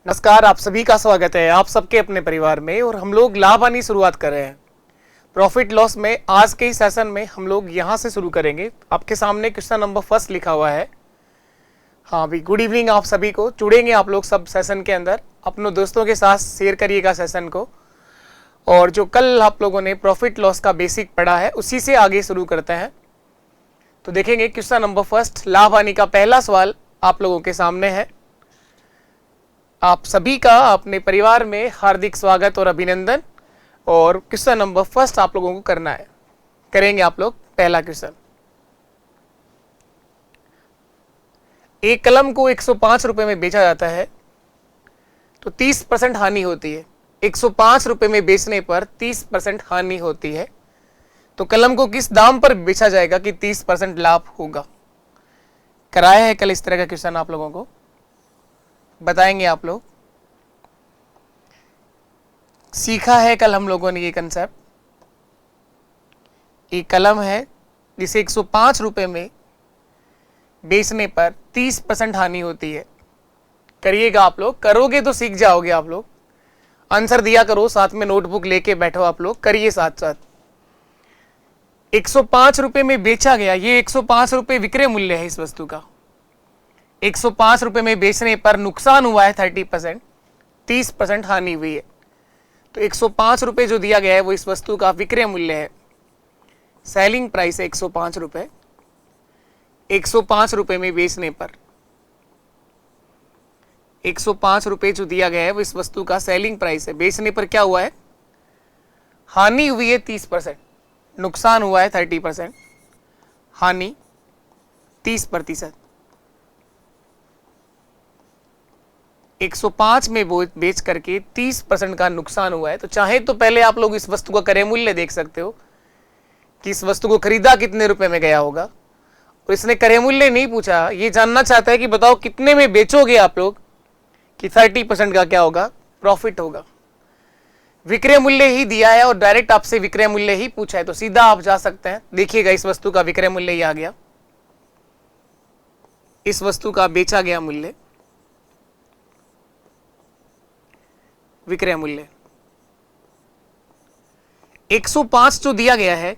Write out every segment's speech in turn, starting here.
नमस्कार, आप सभी का स्वागत है आप सबके अपने परिवार में। और हम लोग लाभ हानि शुरुआत कर रहे हैं। प्रॉफिट लॉस में आज के इस सेशन में हम लोग यहाँ से शुरू करेंगे। आपके सामने क्वेश्चन नंबर फर्स्ट लिखा हुआ है। हाँ भी, गुड इवनिंग आप सभी को। जुड़ेंगे आप लोग सब सेशन के अंदर, अपने दोस्तों के साथ शेयर करिएगा सेशन को। और जो कल आप लोगों ने प्रॉफिट लॉस का बेसिक पढ़ा है उसी से आगे शुरू करते हैं। तो देखेंगे क्वेश्चन नंबर फर्स्ट, लाभ हानि का पहला सवाल आप लोगों के सामने है। आप सभी का अपने परिवार में हार्दिक स्वागत और अभिनंदन। और क्वेश्चन नंबर फर्स्ट आप लोगों को करना है, करेंगे आप लोग। पहला क्वेश्चन, एक कलम को 105 रुपए में बेचा जाता है तो 30% हानि होती है। 105 रुपए में बेचने पर 30% हानि होती है, तो कलम को किस दाम पर बेचा जाएगा कि 30% लाभ होगा। कराया है कल इस तरह का क्वेश्चन, आप लोगों को बताएंगे। आप लोग सीखा है कल हम लोगों ने ये कंसेप्ट। एक कलम है जिसे 105 रुपए में बेचने पर 30% हानि होती है। करिएगा आप लोग, करोगे तो सीख जाओगे आप लोग। आंसर दिया करो, साथ में नोटबुक लेके बैठो आप लोग, करिए साथ साथ। 105 रुपए में बेचा गया, ये 105 रुपए विक्रय मूल्य है इस वस्तु का। 105 रुपए में बेचने पर नुकसान हुआ है 30%, 30% हानि हुई है। तो 105 रुपए जो दिया गया है वो इस वस्तु का विक्रय मूल्य है, सेलिंग प्राइस है 105 रुपए। 105 रुपए में बेचने पर 105 रुपए जो दिया गया है वो इस वस्तु का सेलिंग प्राइस है। बेचने पर क्या हुआ है, हानि हुई है 30%, नुकसान हुआ है 30%, हानि 30%। 105 में बेच करके 30% का नुकसान हुआ है। तो चाहे तो पहले आप लोग इस वस्तु का क्रय मूल्य देख सकते हो कि इस वस्तु को खरीदा कितने रुपए में गया होगा। और इसने क्रय मूल्य नहीं पूछा, ये जानना चाहता है कि बताओ कितने में बेचोगे आप लोग कि 30% का क्या होगा, प्रॉफिट होगा। विक्रय मूल्य ही दिया है और डायरेक्ट आपसे विक्रय मूल्य ही पूछा है, तो सीधा आप जा सकते हैं। देखिएगा इस वस्तु का विक्रय मूल्य ही आ गया, इस वस्तु का बेचा गया मूल्य, विक्रय मूल्य 105 जो दिया गया है,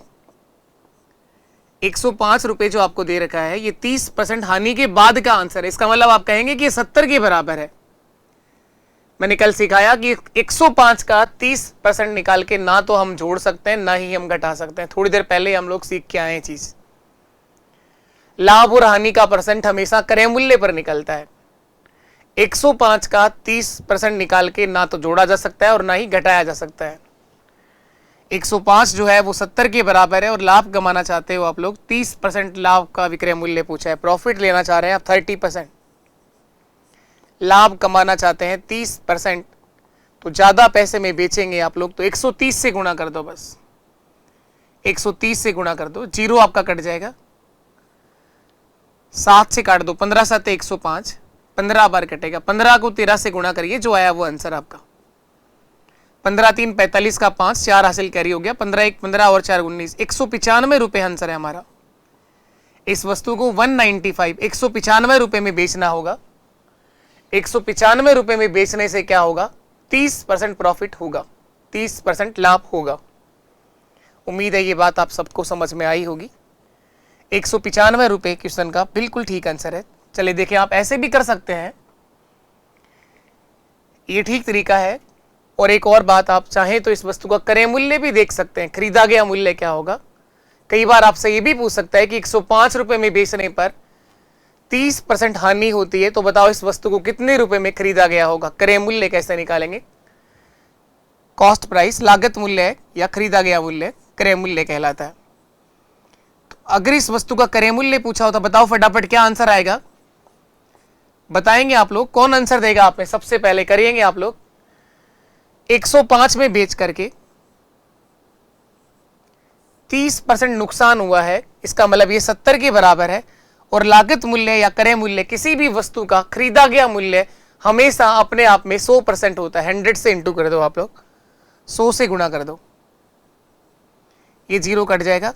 105 रुपए जो आपको दे रखा है, ये 30% हानि के बाद का आंसर है। इसका मतलब आप कहेंगे कि ये 70 के बराबर है। मैंने कल सिखाया कि 105 का 30% निकाल के ना तो हम जोड़ सकते हैं ना ही हम घटा सकते हैं। थोड़ी देर पहले हम लोग सीख के आए हैं चीज। लाभ और हानि का परसेंट हमेशा क्रय मूल्य पर निकलता है। 105 का 30% निकाल के ना तो जोड़ा जा सकता है और ना ही घटाया जा सकता है। 105 जो है वो 70 के बराबर है और लाभ कमाना चाहते हो आप लोग 30% लाभ का विक्रय मूल्य पूछा है। प्रॉफिट लेना चाह रहे हैं आप 30%, लाभ कमाना चाहते हैं 30%, तो ज्यादा पैसे में बेचेंगे आप लोग तो 130 से गुणा कर दो। बस 130 से गुणा कर दो, जीरो आपका कट जाएगा। 7 से काट दो, 15 7 105, 15 बार कटेगा। 15 को 13 से गुणा करिए, जो आया वो आंसर आपका। 15 3 45 का 5, 4 हासिल कैरी हो गया। 15 1 15 और 4 19, 195 रुपए आंसर है हमारा। इस वस्तु को 195 रुपए में बेचना होगा। 195 रुपए में बेचने से क्या होगा, 30% प्रॉफिट होगा, 30% लाभ होगा। उम्मीद है ये बात आप सबको समझ में आई होगी। 195 रुपए क्वेश्चन का बिल्कुल ठीक आंसर है। चलिए देखिए, आप ऐसे भी कर सकते हैं, ये ठीक तरीका है। और एक और बात, आप चाहें तो इस वस्तु का क्रय मूल्य भी देख सकते हैं, खरीदा गया मूल्य क्या होगा। कई बार आपसे ये भी पूछ सकता है कि 105 रुपए में बेचने पर 30% हानि होती है, तो बताओ इस वस्तु को कितने रुपए में खरीदा गया होगा। क्रय मूल्य कैसे निकालेंगे, कॉस्ट प्राइस लागत मूल्य है या खरीदा गया मूल्य, क्रय मूल्य कहलाता है। तो अगर इस वस्तु का क्रय मूल्य पूछा हो तो बताओ फटाफट क्या आंसर आएगा, बताएंगे आप लोग। कौन आंसर देगा आप में सबसे पहले, करिएंगे आप लोग। 105 में बेच करके 30% नुकसान हुआ है, इसका मतलब ये 70 के बराबर है। और लागत मूल्य या क्रय मूल्य किसी भी वस्तु का खरीदा गया मूल्य हमेशा अपने आप में 100% होता है। 100 से इंटू कर दो आप लोग, 100 से गुणा कर दो, ये जीरो कट जाएगा।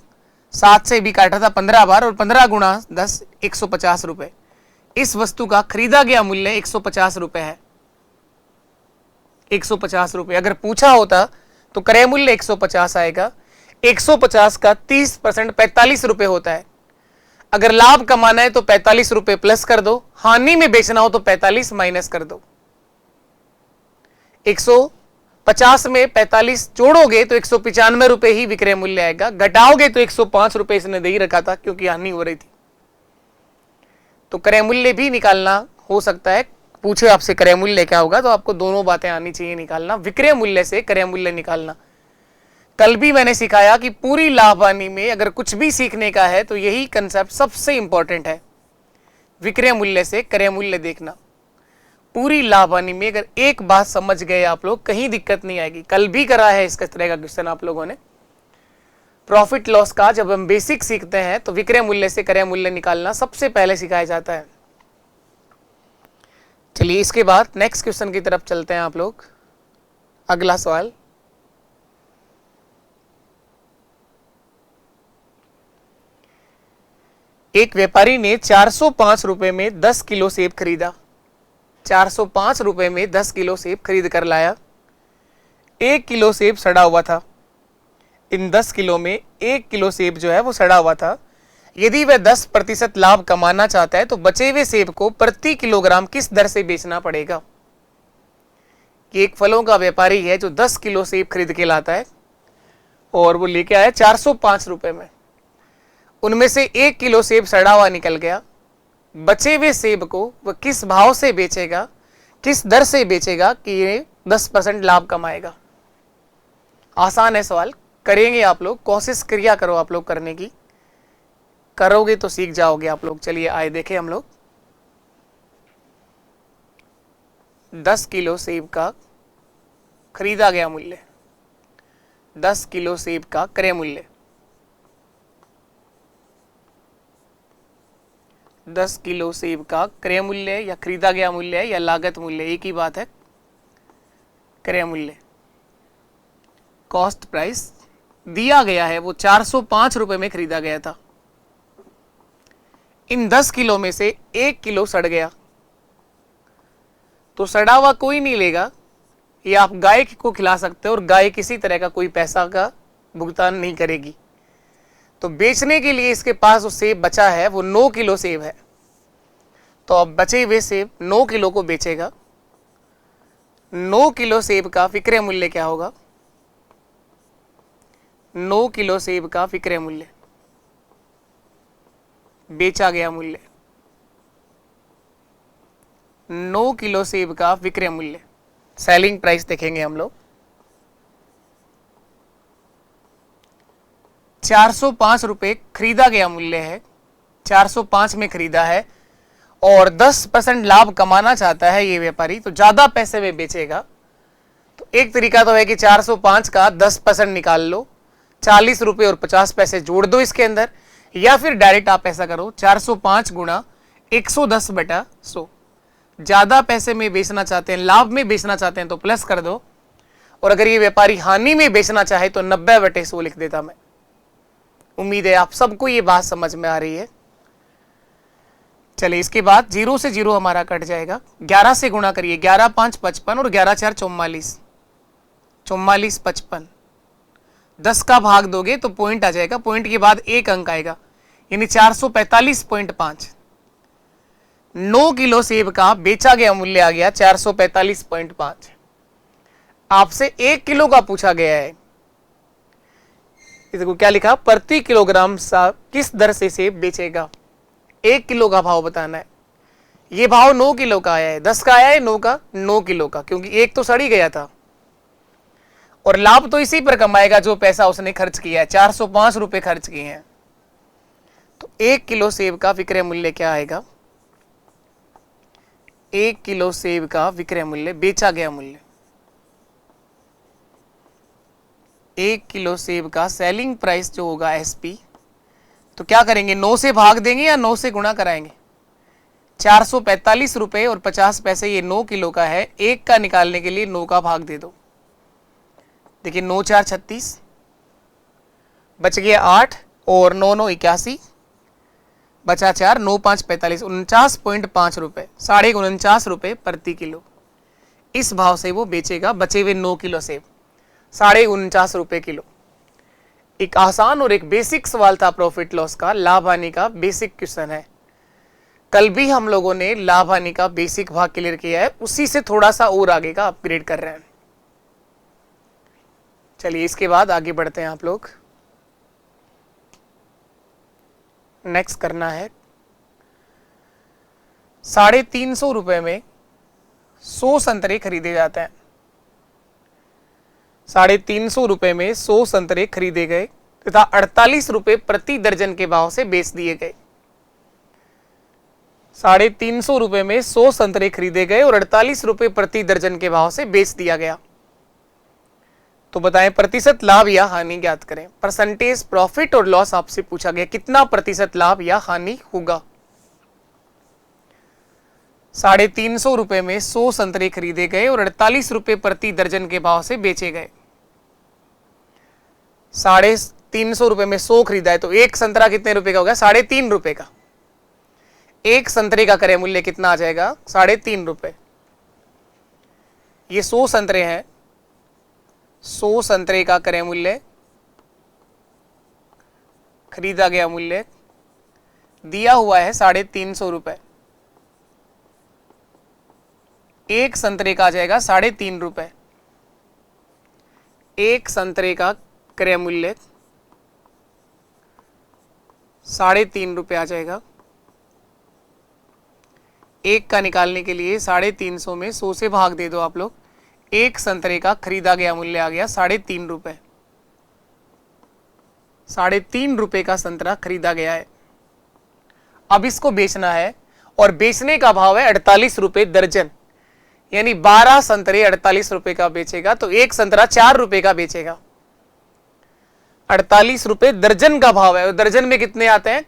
7 से भी काटा था 15 बार, और 15 गुणा 10 150 रुपए। इस वस्तु का खरीदा गया मूल्य 150 रुपए है। 150 रुपए। अगर पूछा होता तो क्रय मूल्य 150 आएगा। 150 का 30% 45 रुपए होता है। अगर लाभ कमाना है तो 45 रुपए प्लस कर दो, हानि में बेचना हो तो 45 माइनस कर दो। 150 में 45 जोड़ोगे तो 195 रुपए ही विक्रय मूल्य आएगा। घटाओगे तो 105 रुपए इसने दे ही रखा था क्योंकि हानि हो रही थी। तो क्रय मूल्य भी निकालना हो सकता है, पूछे आपसे क्रय मूल्य क्या होगा तो आपको दोनों बातें आनी चाहिए निकालना, विक्रय मूल्य से क्रय मूल्य निकालना। कल भी मैंने सिखाया कि पूरी लाभ हानि में अगर कुछ भी सीखने का है तो यही कंसेप्ट सबसे इंपॉर्टेंट है, विक्रय मूल्य से क्रय मूल्य देखना। पूरी लाभ हानि में अगर एक बात समझ गए आप लोग, कहीं दिक्कत नहीं आएगी। कल भी करा है इसका तरह का क्वेश्चन आप लोगों ने। प्रॉफिट लॉस का जब हम बेसिक सीखते हैं तो विक्रय मूल्य से क्रय मूल्य निकालना सबसे पहले सिखाया जाता है। चलिए इसके बाद नेक्स्ट क्वेश्चन की तरफ चलते हैं आप लोग। अगला सवाल, एक व्यापारी ने 405 रुपए में 10 किलो सेब खरीदा। 405 रुपए में 10 किलो सेब खरीद कर लाया। 1 किलो सेब सड़ा हुआ था। इन 10 किलो में 1 किलो सेब जो है वो सड़ा हुआ था। यदि वह 10% लाभ कमाना चाहता है तो बचे हुए सेब को प्रति किलोग्राम किस दर से बेचना पड़ेगा। कि एक फलों का व्यापारी है जो 10 किलो सेब खरीद के लाता है और वो लेके आया 405 रुपए में। उनमें से 1 किलो सेब सड़ा हुआ निकल गया। बचे हुए सेब को वह किस भाव से बेचेगा, किस दर से बेचेगा कि ये 10% लाभ कमाएगा। आसान है सवाल, करेंगे आप लोग, कोशिश क्रिया करो आप लोग करने की, करोगे तो सीख जाओगे आप लोग। चलिए आए देखें हम लोग। 10 किलो सेब का खरीदा गया मूल्य, 10 किलो सेब का क्रय मूल्य, 10 किलो सेब का क्रय मूल्य या खरीदा गया मूल्य या लागत मूल्य एक ही बात है। क्रय मूल्य, कॉस्ट प्राइस दिया गया है, वो 405 रुपए में खरीदा गया था। इन 10 किलो में से 1 किलो सड़ गया तो सड़ा हुआ कोई नहीं लेगा, ये आप गाय को खिला सकते हो और गाय किसी तरह का कोई पैसा का भुगतान नहीं करेगी। तो बेचने के लिए इसके पास जो सेब बचा है वो 9 किलो सेब है। तो अब बचे हुए सेब 9 किलो को बेचेगा। 9 किलो सेब का विक्रय मूल्य क्या होगा। 9 किलो सेब का विक्रय मूल्य, बेचा गया मूल्य, 9 किलो सेब का विक्रय मूल्य, सेलिंग प्राइस देखेंगे हम लोग। 405 रुपए खरीदा गया मूल्य है, 405 में खरीदा है और 10% लाभ कमाना चाहता है ये व्यापारी, तो ज्यादा पैसे में बेचेगा। तो एक तरीका तो है कि 405 का 10% निकाल लो, 40 रुपए और 50 पैसे जोड़ दो इसके अंदर, या फिर डायरेक्ट आप ऐसा करो 405 गुणा 110/100। ज्यादा पैसे में बेचना चाहते हैं, लाभ में बेचना चाहते हैं तो प्लस कर दो, और अगर ये व्यापारी हानि में बेचना चाहे तो 90/100 लिख देता मैं। उम्मीद है आप सबको ये बात समझ में आ रही है। चलिए इसके बाद 0 से 0 हमारा कट जाएगा। 11 से गुणा करिए, 11 5 55 और 11 4 44, 44 55। 10 का भाग दोगे तो पॉइंट आ जाएगा, पॉइंट के बाद एक अंक आएगा यानी 445.5। 9 किलो सेब का बेचा गया मूल्य आ गया 445.5। आपसे 1 किलो का पूछा गया है, इसको क्या लिखा, प्रति किलोग्राम सा किस दर से सेब बेचेगा। 1 किलो का भाव बताना है। ये भाव 9 किलो का आया है, 10 का आया है, 9 का, 9 किलो का, क्योंकि एक तो सड़ी गया था और लाभ तो इसी पर कमाएगा जो पैसा उसने खर्च किया है, 405 रुपए खर्च किए हैं। तो 1 किलो सेब का विक्रय मूल्य क्या आएगा। 1 किलो सेब का विक्रय मूल्य, बेचा गया मूल्य, 1 किलो सेब का सेलिंग प्राइस जो होगा एसपी, तो क्या करेंगे, 9 से भाग देंगे या 9 से गुणा कराएंगे। 445 रुपए और 50 पैसे ये 9 किलो का है, 1 का निकालने के लिए 9 का भाग दे दो। देखिए 9 4 36, बच गया 8 और 9 9 81, बचा 4, 9 5 45, 49.5 रुपए, 49.5 रुपए प्रति किलो। इस भाव से वो बेचेगा बचे हुए 9 किलो सेब 49.5 रुपए किलो। एक आसान और एक बेसिक सवाल था प्रॉफिट लॉस का, लाभ हानि का बेसिक क्वेश्चन है। कल भी हम लोगों ने लाभ हानि का बेसिक भाग क्लियर किया है, उसी से थोड़ा सा और आगे का अपग्रेड कर रहे हैं। चलिए इसके बाद आगे बढ़ते हैं आप लोग। नेक्स्ट करना है 350 रुपए में 100 संतरे खरीदे जाते हैं। 350 रुपए में 100 संतरे खरीदे गए तथा 48 रुपए प्रति दर्जन के भाव से बेच दिए गए। 350 रुपए में 100 संतरे खरीदे गए और 48 रुपए प्रति दर्जन के भाव से बेच दिया गया। तो बताएं प्रतिशत लाभ या हानि ज्ञात करें। परसेंटेज प्रॉफिट और लॉस आपसे पूछा गया, कितना प्रतिशत लाभ या हानि होगा। 350 रुपए में 100 संतरे खरीदे गए और 48 रुपए प्रति दर्जन के भाव से बेचे गए। 350 रुपए में 100 खरीदा है तो एक संतरा कितने रुपए का होगा? 3.5 रुपए का। एक संतरे का क्रय मूल्य कितना आ जाएगा? 3.5 रुपए। ये 100 संतरे हैं, 100 संतरे का क्रय मूल्य, खरीदा गया मूल्य दिया हुआ है 350 रुपए। एक संतरे का आ जाएगा 3.5 रुपए। एक संतरे का क्रय मूल्य 3.5 रुपए आ जाएगा। एक का निकालने के लिए 350 में 100 से भाग दे दो आप लोग। एक संतरे का खरीदा गया मूल्य आ गया 3.5 रुपए। 3.5 रुपए का संतरा खरीदा गया है। अब इसको बेचना है और बेचने का भाव है 48 रुपए दर्जन, यानी 12 संतरे 48 रुपए का बेचेगा तो एक संतरा 4 रुपए का बेचेगा। 48 रुपए दर्जन का भाव है और दर्जन में कितने आते हैं?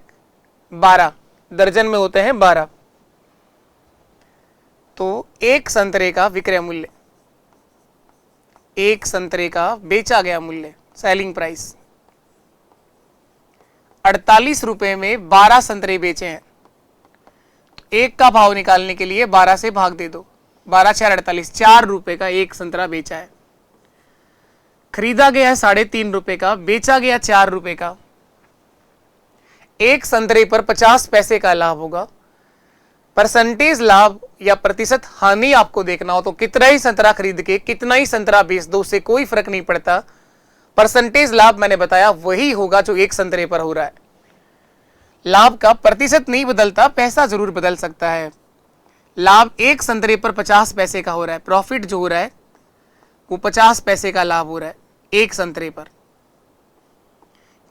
12। दर्जन में होते हैं 12। तो एक संतरे का विक्रय मूल्य, एक संतरे का बेचा गया मूल्य, सेलिंग प्राइस 48 रुपए में 12 संतरे बेचे हैं। एक का भाव निकालने के लिए 12 से भाग दे दो। 12 4 48, 4 रुपए का एक संतरा बेचा है। खरीदा गया है 3.5 रुपए का, बेचा गया 4 रुपए का। एक संतरे पर 50 पैसे का लाभ होगा। परसेंटेज लाभ या प्रतिशत हानि आपको देखना हो तो कितना ही संतरा खरीद के कितना ही संतरा बेच दो, उससे कोई फर्क नहीं पड़ता। परसेंटेज लाभ मैंने बताया वही होगा जो एक संतरे पर हो रहा है। लाभ का प्रतिशत नहीं बदलता, पैसा जरूर बदल सकता है। लाभ एक संतरे पर 50 पैसे का हो रहा है, प्रॉफिट जो हो रहा है वो 50 पैसे का लाभ हो रहा है एक संतरे पर।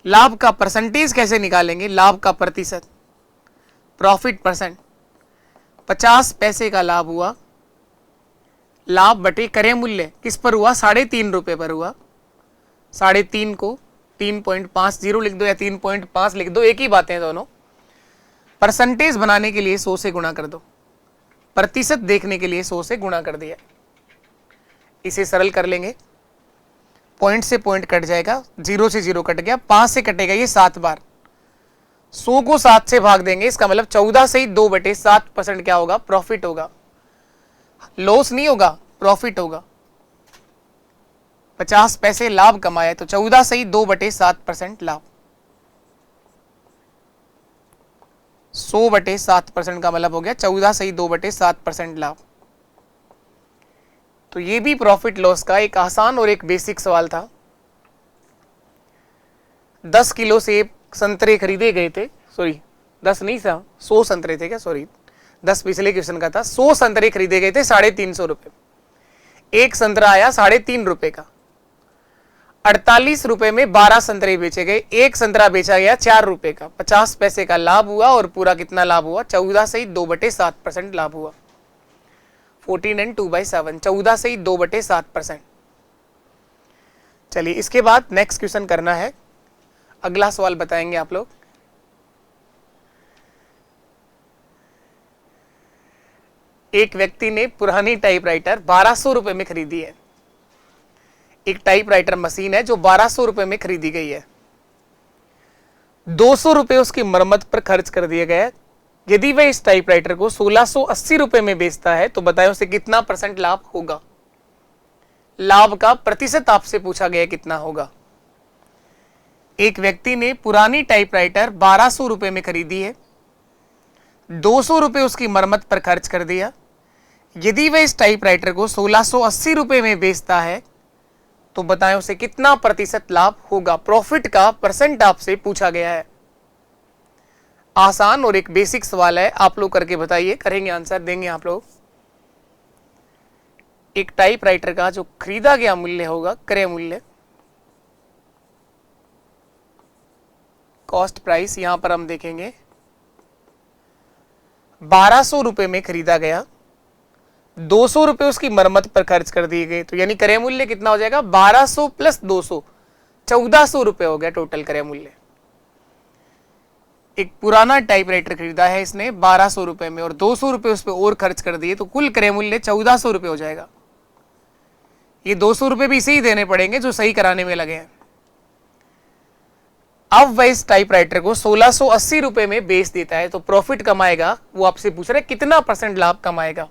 लाभ का परसेंटेज कैसे निकालेंगे? लाभ का प्रतिशत, प्रॉफिट परसेंट। 50 पैसे का लाभ हुआ, लाभ बटे क्रय मूल्य किस पर हुआ? 3.5 रुपए पर हुआ। 3.5 को 3.50 लिख दो या 3.5 लिख दो, एक ही बातें दोनों। परसेंटेज बनाने के लिए 100 से गुणा कर दो, प्रतिशत देखने के लिए 100 से गुणा कर दिया। इसे सरल कर लेंगे, पॉइंट से पॉइंट कट जाएगा, 0 से 0 कट गया, 5 से कटेगा ये 7 बार। 100 को 7 से भाग देंगे, इसका मतलब 14 से ही 2/7% क्या होगा? प्रॉफिट होगा। लॉस नहीं होगा, प्रॉफिट होगा। 50 पैसे लाभ कमाया तो 14 से ही 2/7% लाभ। 100/7% का मतलब हो गया 14 से ही 2/7% लाभ। तो ये भी प्रॉफिट लॉस का एक आसान और एक बेसिक सवाल था। 10 किलो सेब संतरे खरीदे गए थे, सॉरी 10 नहीं था, 100 संतरे थे क्या, सॉरी 10 पिछले क्वेश्चन का था। 100 संतरे खरीदे गए थे 350 रुपए। एक संतरा आया 3.5 रुपए का। 48 रुपए में 12 संतरे बेचे गए, एक संतरा बेचा गया 4 रुपए का। 50 पैसे का लाभ हुआ और पूरा कितना लाभ हुआ? 14 से ही 2/7% लाभ हुआ। 14 and 2/7, 14 से ही 2/7%। चलिए इसके बाद नेक्स्ट क्वेश्चन करना है, अगला सवाल बताएंगे आप लोग। एक व्यक्ति ने पुरानी टाइपराइटर 1200 रुपए में खरीदी है। एक टाइपराइटर मशीन है जो 1200 रुपए में खरीदी गई है। 200 रुपए उसकी मरम्मत पर खर्च कर दिए गए यदि वह इस टाइपराइटर को 1680 रुपए में बेचता है तो बताएं उसे कितना % लाभ होगा। लाभ का प्रतिशत आपसे पूछा गया कितना होगा। एक व्यक्ति ने पुरानी टाइपराइटर 1200 रुपए में खरीदी है, 200 रुपए उसकी मरम्मत पर खर्च कर दिया। यदि वह इस टाइपराइटर को 1680 रुपए में बेचता है तो बताएं उसे कितना % लाभ होगा। प्रॉफिट का % आपसे पूछा गया है। आसान और एक बेसिक सवाल है, आप लोग करके बताइए, करेंगे आंसर देंगे आप लोग। एक टाइपराइटर का जो खरीदा गया मूल्य होगा, क्रय मूल्य, कॉस्ट प्राइस, यहां पर हम देखेंगे 1200 रुपए में खरीदा गया, 200 रुपए उसकी मरम्मत पर खर्च कर दिए गए, तो यानी क्रय मूल्य कितना हो जाएगा, 1200 प्लस 200, 1400 रुपए हो गया टोटल क्रय मूल्य। एक पुराना टाइपराइटर खरीदा है इसने 1200 रुपए में और 200 रुपए उस पर और खर्च कर दिए, तो कुल क्रय मूल्य 1400 रुपए हो जाएगा। ये 200 रुपए भी इसे ही देने पड़ेंगे जो सही कराने में लगे हैं। अब वह इस टाइपराइटर को 1680 रुपए में बेच देता है तो प्रॉफिट कमाएगा। वो आपसे पूछ रहे कितना % लाभ कमाएगा।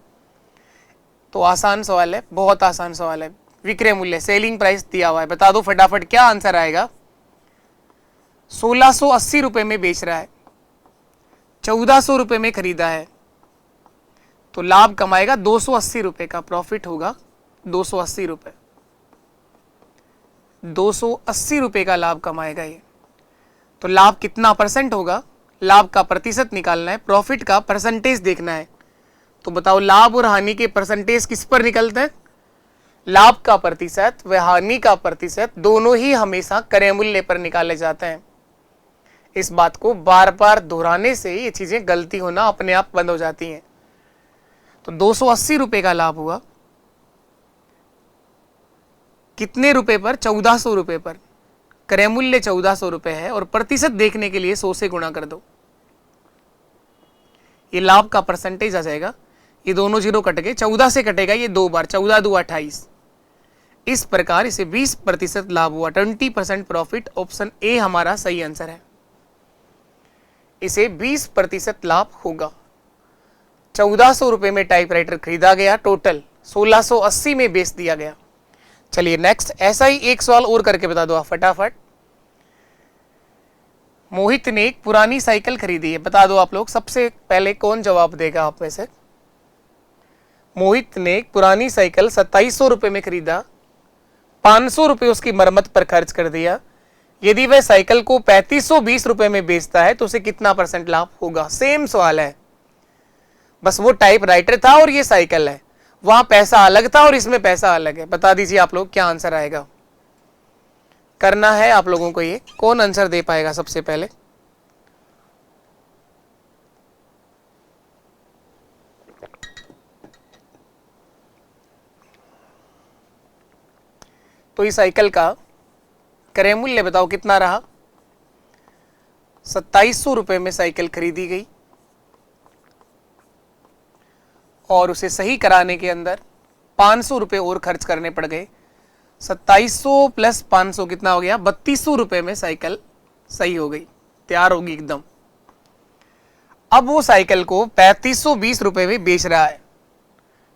तो आसान सवाल है, बहुत आसान सवाल है। विक्रय मूल्य, सेलिंग प्राइस दिया हुआ है, बता दो फटाफट क्या आंसर आएगा। 1680 रुपए में बेच रहा है, 1400 रुपए में खरीदा है, तो लाभ कमाएगा 280 रुपए का। प्रॉफिट होगा 280 रुपए, 280 रुपए का लाभ कमाएगा ये। तो लाभ कितना % होगा, लाभ का प्रतिशत निकालना है, प्रॉफिट का % देखना है। तो बताओ लाभ और हानि के % किस पर निकलते हैं। लाभ का प्रतिशत व हानि का प्रतिशत दोनों ही हमेशा क्रय मूल्य पर निकाले जाते हैं। इस बात को बार बार दोहराने से ये चीजें गलती होना अपने आप बंद हो जाती हैं। तो 280 रुपए का लाभ हुआ, कितने रुपए पर, 1400 रुपए पर। क्रय मूल्य 1400 रुपए है और प्रतिशत देखने के लिए 100 से गुणा कर दो, ये लाभ का % आ जाएगा। ये दोनों जीरो कट गए, 14 से कटेगा ये 2 बार, 14 दूँ 28। इस प्रकार इसे 20% लाभ हुआ, 20% प्रॉफिट। ऑप्शन ए हमारा सही आंसर है। इसे 20% लाभ होगा। 1400 रुपए में टाइपराइटर खरीदा गया, टोटल 1680 में बेच दिया गया। चलिए नेक्स्ट, ऐसा ही एक सवाल और करके बता दो आप फटाफट। मोहित ने एक पुरानी साइकिल खरीदी है, बता दो आप लोग सबसे पहले कौन जवाब देगा आप में से। मोहित ने एक पुरानी साइकिल 2700 रुपए में खरीदा, 500 रुपए उसकी मरम्मत पर खर्च कर दिया। यदि वह साइकिल को 3520 रुपए में बेचता है तो उसे कितना % लाभ होगा। सेम सवाल है, बस वो टाइपराइटर था और ये साइकिल है, वहां पैसा अलग था और इसमें पैसा अलग है। बता दीजिए आप लोग क्या आंसर आएगा। करना है आप लोगों को, ये कौन आंसर दे पाएगा सबसे पहले। तो इस साइकिल का क्रय मूल्य बताओ कितना रहा। 2700 रुपए में साइकिल खरीदी गई और उसे सही कराने के अंदर 500 रुपए और खर्च करने पड़ गए। 2700 प्लस 500 कितना हो गया, 3200 रुपए में साइकिल सही हो गई, तैयार होगी एकदम। अब वो साइकिल को 3520 रुपए में बेच रहा है,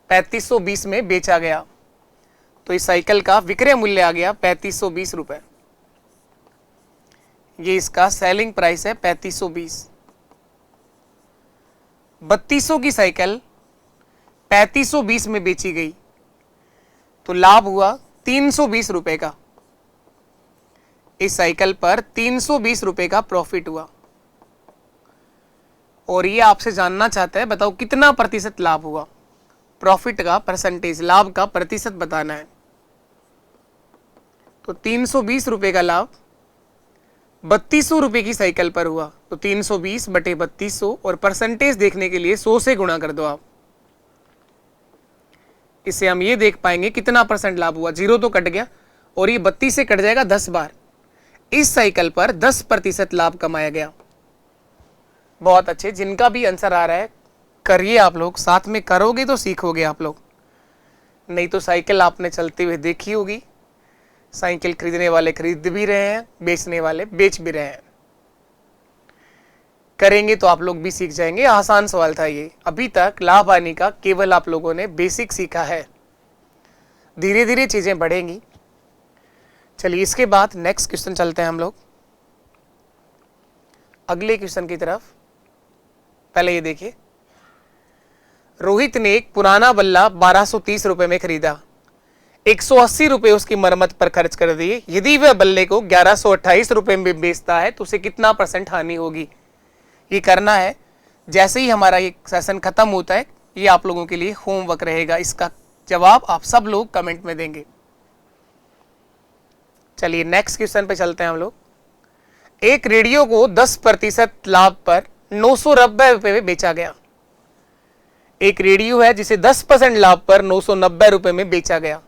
3520 में बेचा गया, तो इस साइकिल का विक्रय मूल्य आ गया 3520 रुपए। ये इसका सेलिंग प्राइस है 3520। 3200 की साइकिल 3520 में बेची गई तो लाभ हुआ 320 रुपए का। इस साइकिल पर 320 रुपए का प्रॉफिट हुआ और ये आपसे जानना चाहता है बताओ कितना % लाभ हुआ। प्रॉफिट का %, लाभ का प्रतिशत बताना है। तो 320 रुपए का लाभ 3200 रुपए की साइकिल पर हुआ, तो 320 बटे 3200 और % देखने के लिए 100 से गुणा कर दो आप। इससे हम ये देख पाएंगे कितना % लाभ हुआ। 0 तो कट गया और ये 32 से कट जाएगा 10 बार। इस साइकिल पर 10% लाभ कमाया गया। बहुत अच्छे, जिनका भी आंसर आ रहा है करिए आप लोग, साथ में करोगे तो सीखोगे आप लोग, नहीं तो साइकिल आपने चलते हुए देखी होगी। साइकिल खरीदने वाले खरीद भी रहे हैं, बेचने वाले बेच भी रहे हैं। करेंगे तो आप लोग भी सीख जाएंगे। आसान सवाल था ये। अभी तक लाभ हानि का केवल आप लोगों ने बेसिक सीखा है, धीरे धीरे चीजें बढ़ेंगी। चलिए इसके बाद नेक्स्ट क्वेश्चन चलते हैं हम लोग अगले क्वेश्चन की तरफ। पहले ये देखिए, रोहित ने एक पुराना बल्ला 1230 रुपए में खरीदा, 180 रुपए उसकी मरम्मत पर खर्च कर दिए। यदि वह बल्ले को 1128 रुपए में बेचता है तो उसे कितना % हानि होगी। ये करना है। जैसे ही हमारा ये सेशन खत्म होता है, ये आप लोगों के लिए होमवर्क रहेगा। इसका जवाब आप सब लोग कमेंट में देंगे। चलिए नेक्स्ट क्वेश्चन पे चलते हैं हम लोग। एक रेडियो को 10% लाभ पर 990 रुपए में बेचा गया। एक रेडियो है जिसे 10% लाभ पर 990 रुपए में बेचा गया।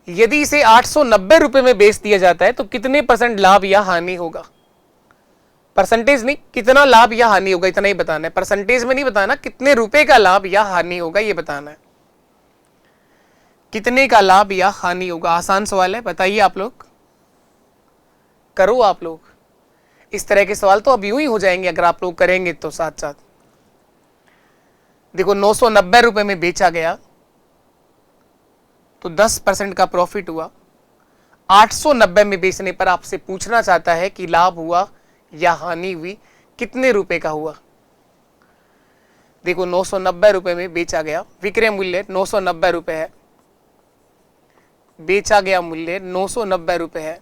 यदि इसे 890 रुपए में बेच दिया जाता है तो कितने % लाभ या हानि होगा। परसेंटेज नहीं, कितना लाभ या हानि होगा इतना ही बताना है। परसेंटेज में नहीं बताना, कितने रुपए का लाभ या हानि होगा ये बताना है। कितने का लाभ या हानि होगा। आसान सवाल है, बताइए आप लोग, करो आप लोग। इस तरह के सवाल तो अब यूं ही हो जाएंगे अगर आप लोग करेंगे तो साथ साथ। देखो 990 रुपए में बेचा गया तो 10% का प्रॉफिट हुआ। 890 में बेचने पर आपसे पूछना चाहता है कि लाभ हुआ या हानि हुई, कितने रुपए का हुआ। देखो 990 रुपए में बेचा गया, विक्रय मूल्य 990 रुपए है, बेचा गया मूल्य 990 रुपए है।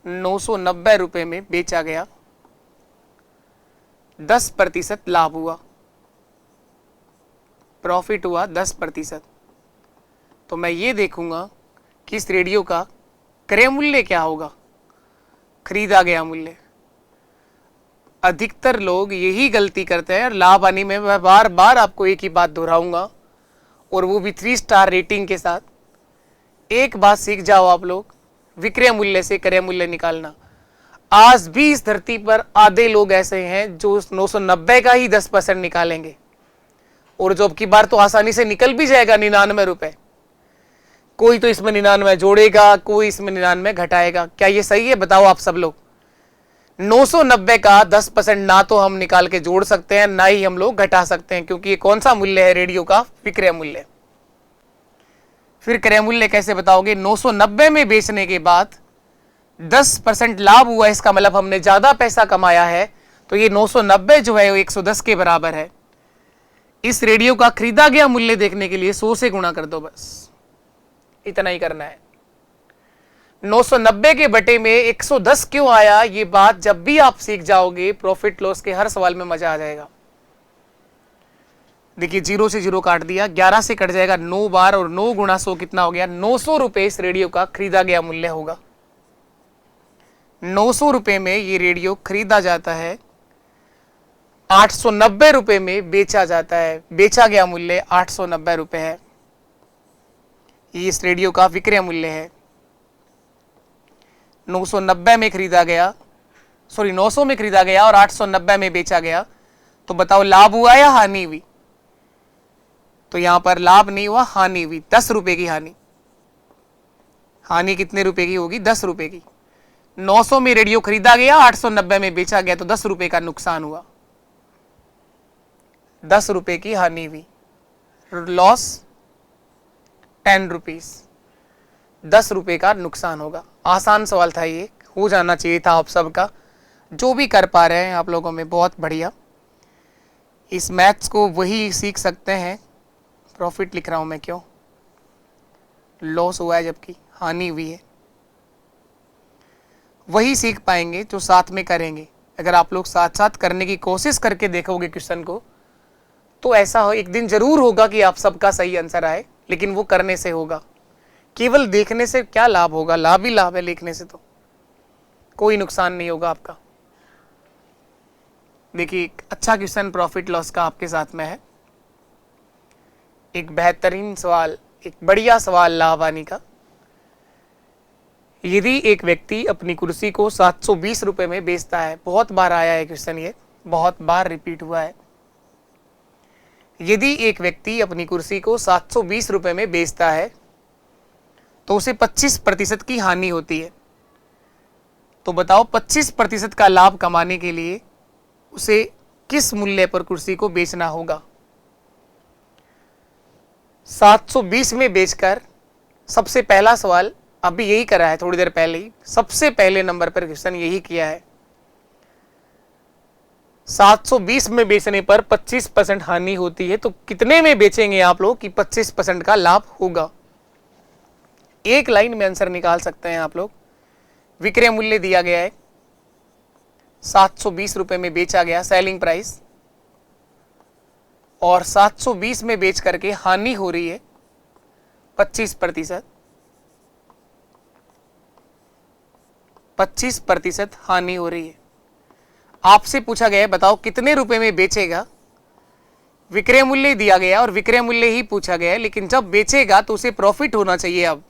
990 रुपए में बेचा गया, 10% लाभ हुआ, प्रॉफिट हुआ 10%। तो मैं ये देखूंगा कि इस रेडियो का क्रय मूल्य क्या होगा, खरीदा गया मूल्य। अधिकतर लोग यही गलती करते हैं। लाभ हानि में मैं बार बार आपको एक ही बात दोहराऊंगा, और वो भी 3 स्टार रेटिंग के साथ। एक बात सीख जाओ आप लोग, विक्रय मूल्य से क्रय मूल्य निकालना। आज भी इस धरती पर आधे लोग ऐसे हैं जो 990 का ही 10% निकालेंगे, और जो अब की बार तो आसानी से निकल भी जाएगा 99 रुपए। कोई तो इसमें 99 जोड़ेगा, कोई इसमें 99 घटाएगा। क्या ये सही है, बताओ आप सब लोग। 990 का 10% ना तो हम निकाल के जोड़ सकते हैं, ना ही हम लोग घटा सकते हैं, क्योंकि ये कौन सा मूल्य है, रेडियो का विक्रय मूल्य। फिर क्रय मूल्य कैसे बताओगे। 990 में बेचने के बाद 10% लाभ हुआ, इसका मतलब हमने ज्यादा पैसा कमाया है। तो ये 990 जो है वो 110 के बराबर है। इस रेडियो का खरीदा गया मूल्य देखने के लिए 100 से गुणा कर दो, बस इतना ही करना है। 990 के बटे में 110 क्यों आया, ये बात जब भी आप सीख जाओगे प्रॉफिट लॉस के हर सवाल में मजा आ जाएगा। देखिए 0 से 0 काट दिया, 11 से कट जाएगा 9 बार, और 9 गुणा 100 कितना हो गया, 900 रुपए इस रेडियो का खरीदा गया मूल्य होगा। 900 रुपए में ये रेडियो खरीदा जाता है, 890 रुपए में बेचा जाता है। बेचा गया मूल्य 890 रुपए है। ये इस रेडियो का विक्रय मूल्य है। 990 में खरीदा गया, 900 में खरीदा गया और 890 में बेचा गया। तो बताओ लाभ हुआ या हानि हुई। तो यहां पर लाभ नहीं हुआ, हानि हुई। 10 रुपए की हानि। हानि कितने रुपए की होगी, 10 रुपए की। 900 में रेडियो खरीदा गया, 890 में बेचा गया, तो 10 रुपए का नुकसान हुआ। 10 रुपए की हानि हुई। लॉस 10 रुपीज, 10 रुपए का नुकसान होगा। आसान सवाल था ये, हो जाना चाहिए था आप सबका। जो भी कर पा रहे हैं आप लोगों में बहुत बढ़िया। इस मैथ्स को वही सीख सकते हैं। प्रॉफिट लिख रहा हूं मैं, क्यों, लॉस हुआ है जबकि हानि हुई है। वही सीख पाएंगे जो साथ में करेंगे। अगर आप लोग साथ साथ करने की कोशिश करके देखोगे क्वेश्चन को, तो ऐसा हो एक दिन जरूर होगा कि आप सबका सही आंसर आए, लेकिन वो करने से होगा। केवल देखने से क्या लाभ होगा, लाभ ही लाभ है लिखने से, तो कोई नुकसान नहीं होगा आपका। देखिए एक अच्छा क्वेश्चन प्रॉफिट लॉस का आपके साथ में है। एक बेहतरीन सवाल, एक बढ़िया सवाल लाभ हानि का। यदि एक व्यक्ति अपनी कुर्सी को 720 रुपए में बेचता है, बहुत बार आया है क्वेश्चन, ये बहुत बार रिपीट हुआ है। यदि एक व्यक्ति अपनी कुर्सी को 720 रुपए में बेचता है तो उसे 25% की हानि होती है। तो बताओ 25% का लाभ कमाने के लिए उसे किस मूल्य पर कुर्सी को बेचना होगा। 720 में बेचकर, सबसे पहला सवाल अभी यही करा है थोड़ी देर पहले ही, सबसे पहले नंबर पर क्वेश्चन यही किया है। 720 में बेचने पर 25% हानि होती है, तो कितने में बेचेंगे आप लोग कि 25% का लाभ होगा। एक लाइन में आंसर निकाल सकते हैं आप लोग। विक्रय मूल्य दिया गया है 720 रुपए में बेचा गया सेलिंग प्राइस, और 720 में बेच करके हानि हो रही है 25%। 25% हानि हो रही है। आपसे पूछा गया है बताओ कितने रुपए में बेचेगा। विक्रय मूल्य दिया गया और विक्रय मूल्य ही पूछा गया है, लेकिन जब बेचेगा तो उसे प्रॉफिट होना चाहिए। अब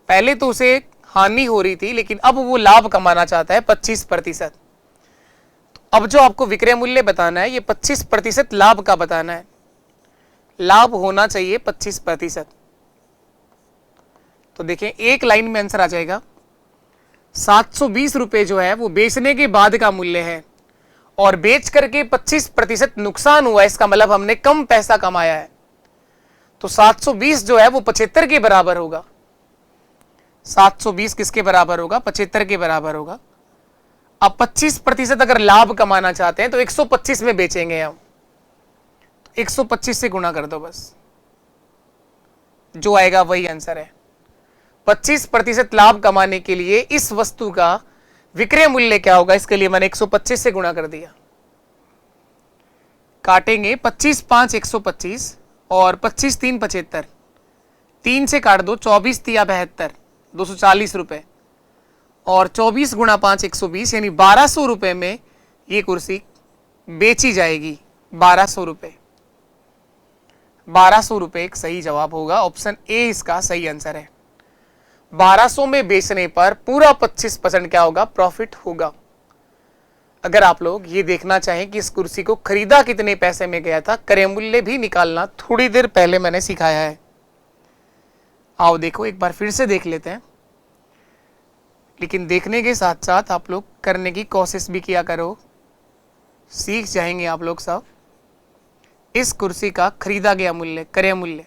पहले तो उसे हानि हो रही थी, लेकिन अब वो लाभ कमाना चाहता है 25%। अब जो आपको विक्रय मूल्य बताना है ये 25% लाभ का बताना है। लाभ होना चाहिए 25%। तो देखें एक लाइन में आंसर आ जाएगा। 720 रुपए जो है वो बेचने के बाद का मूल्य है, और बेच करके 25% नुकसान हुआ, इसका मतलब हमने कम पैसा कमाया है। तो 720 जो है वो 75 के बराबर होगा। 720 किसके बराबर होगा? 75 के बराबर होगा। अब 25% अगर लाभ कमाना चाहते हैं तो 125 में बेचेंगे हम। 125 से गुणा कर दो बस, जो आएगा वही आंसर है। 25% लाभ कमाने के लिए इस वस्तु का विक्रय मूल्य क्या होगा, इसके लिए मैंने 125 से गुणा कर दिया। काटेंगे 25 5 125 और 25 3 75, 3 से काट दो, 24 तिया 72, 240 रुपए, और 24 गुणा 5 120, यानी 1200 रुपए में ये कुर्सी बेची जाएगी। 1200 रुपए, 1200 रुपए एक सही जवाब होगा। ऑप्शन ए इसका सही आंसर है। 1200 में बेचने पर पूरा 25% क्या होगा? प्रॉफिट होगा। अगर आप लोग ये देखना चाहें कि इस कुर्सी को खरीदा कितने पैसे में गया था, क्रय मूल्य भी निकालना थोड़ी देर पहले मैंने सिखाया है। आओ देखो एक बार फिर से देख लेते हैं, लेकिन देखने के साथ साथ आप लोग करने की कोशिश भी किया करो, सीख जाएंगे आप लोग सब। इस कुर्सी का खरीदा गया मूल्य, क्रय मूल्य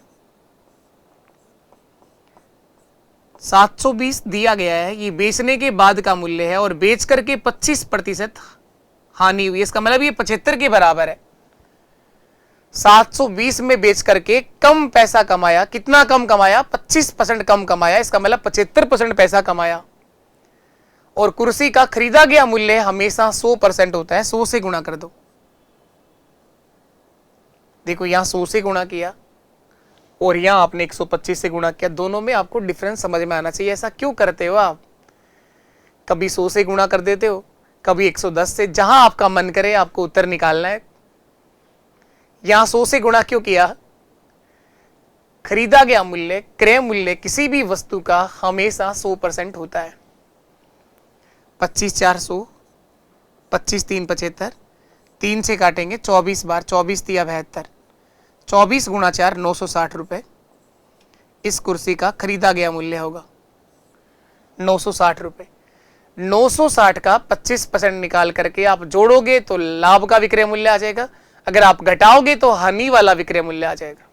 720 दिया गया है, ये बेचने के बाद का मूल्य है, और बेच करके 25% हानि हुई, इसका मतलब ये 75 के बराबर है। 720 में बेच करके कम पैसा कमाया। कितना कम कमाया? 25% कम कमाया, इसका मतलब 75% पैसा कमाया। और कुर्सी का खरीदा गया मूल्य हमेशा 100% होता है। 100 से गुणा कर दो। देखो यहां 100 से गुणा किया और यहां आपने 125 से गुणा किया, दोनों में आपको डिफरेंस समझ में आना चाहिए। ऐसा क्यों करते हो आप? कभी 100 से गुणा कर देते हो, कभी 110 से, जहां आपका मन करे आपको उत्तर निकालना है। यहां 100 से गुणा क्यों किया? खरीदा गया मूल्य, क्रय मूल्य किसी भी वस्तु का हमेशा 100% होता है। 25 4 100, 25 3 75, 3 से काटेंगे 24 बार, 24 तिया 72, 24 गुणा 4 960 रुपए इस कुर्सी का खरीदा गया मूल्य होगा। 960 रुपए। 960 का 25% निकाल करके आप जोड़ोगे तो लाभ का विक्रय मूल्य आ जाएगा, अगर आप घटाओगे तो हानि वाला विक्रय मूल्य आ जाएगा।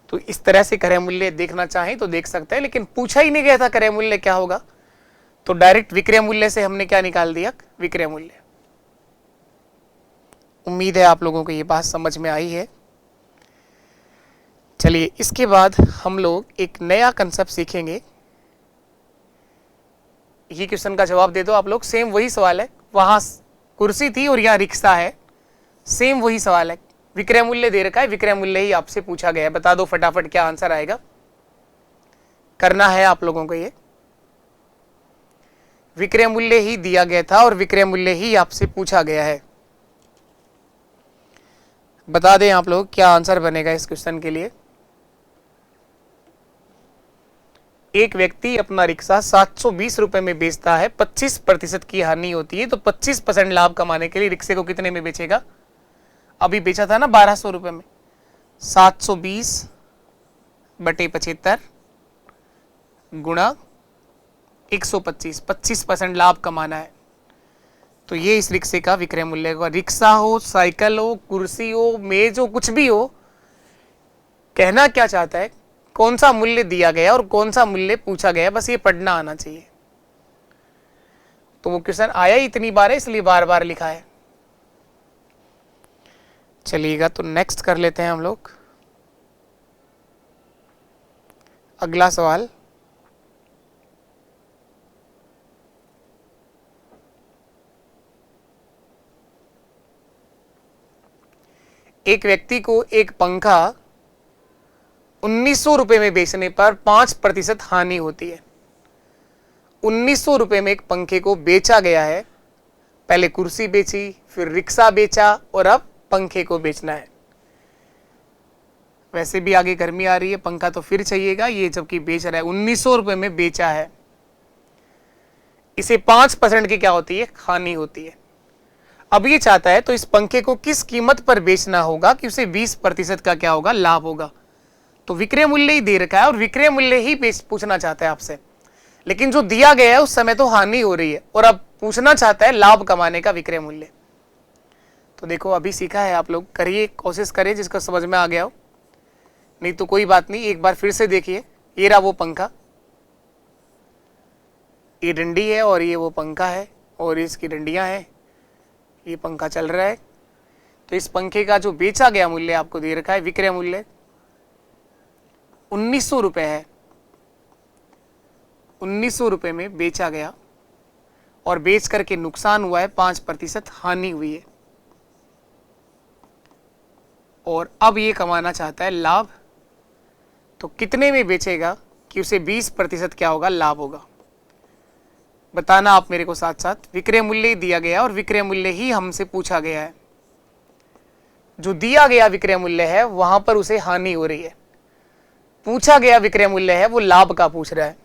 तो इस तरह से क्रय मूल्य देखना चाहें तो देख सकते हैं, लेकिन पूछा ही नहीं गया था क्रय मूल्य क्या होगा, तो डायरेक्ट विक्रय मूल्य से हमने क्या निकाल दिया? विक्रय मूल्य। उम्मीद है आप लोगों को ये बात समझ में आई है। चलिए इसके बाद हम लोग एक नया कंसेप्ट सीखेंगे। ये क्वेश्चन का जवाब दे दो आप लोग। सेम वही सवाल है, वहां कुर्सी थी और यहाँ रिक्शा है, सेम वही सवाल है। विक्रय मूल्य दे रखा है, विक्रय मूल्य ही आपसे पूछा गया है। बता दो फटाफट क्या आंसर आएगा। करना है आप लोगों को ये। विक्रय मूल्य ही दिया गया था और विक्रय मूल्य ही आपसे पूछा गया है। बता दें आप लोग क्या आंसर बनेगा इस क्वेश्चन के लिए। एक व्यक्ति अपना रिक्शा 720 रुपए में बेचता है, 25% की हानि होती है, तो 25% लाभ कमाने के लिए रिक्शे को कितने में बेचेगा? अभी बेचा था ना 1200 रुपए में। 720 बटे 75 गुणा 125, 25% लाभ कमाना है। तो ये इस रिक्शे का विक्रय मूल्य होगा। रिक्शा हो, साइकिल हो, कुर्सी हो, मेज हो, कुछ भी हो, कहना क्या चाहता है, कौन सा मूल्य दिया गया और कौन सा मूल्य पूछा गया, बस ये पढ़ना आना चाहिए। तो वो क्वेश्चन आया ही इतनी बार है, इसलिए बार बार लिखा है। चलिएगा, तो नेक्स्ट कर लेते हैं हम लोग अगला सवाल। एक व्यक्ति को एक पंखा 1900 रुपए में बेचने पर 5% हानि होती है। 1900 रुपए में एक पंखे को बेचा गया है, पहले कुर्सी बेची, फिर रिक्शा बेचा और अब पंखे को बेचना है। वैसे भी आगे गर्मी आ रही है, पंखा तो फिर चाहिएगा, ये जबकि बेच रहा है 1900 रुपए में बेचा है, इसे 5% की क्या होती है, हानि होती है। अब ये चाहता है तो इस पंखे को किस कीमत पर बेचना होगा कि उसे 20% का क्या होगा, लाभ होगा। तो विक्रय मूल्य ही दे रखा है और विक्रय मूल्य ही पूछना चाहता है आपसे, लेकिन जो दिया गया है उस समय तो हानि हो रही है और अब पूछना चाहता है लाभ कमाने का विक्रय मूल्य। तो देखो, अभी सीखा है, आप लोग करिए, कोशिश करिए जिसको समझ में आ गया हो, नहीं तो कोई बात नहीं, एक बार फिर से देखिए। ये रहा वो पंखा, ये डंडी है और ये वो पंखा है और इसकी डंडियां हैं, ये पंखा चल रहा है। तो इस पंखे का जो बेचा गया मूल्य आपको दे रखा है, विक्रय मूल्य 1900 रुपए है। 1900 रुपए में बेचा गया और बेच करके नुकसान हुआ है, 5% हानि हुई है। और अब ये कमाना चाहता है लाभ, तो कितने में बेचेगा कि उसे 20% क्या होगा, लाभ होगा। बताना आप मेरे को साथ साथ। विक्रय मूल्य ही दिया गया और विक्रय मूल्य ही हमसे पूछा गया है। जो दिया गया विक्रय मूल्य है वहां पर उसे हानि हो रही है, पूछा गया विक्रय मूल्य है वो लाभ का पूछ रहा है।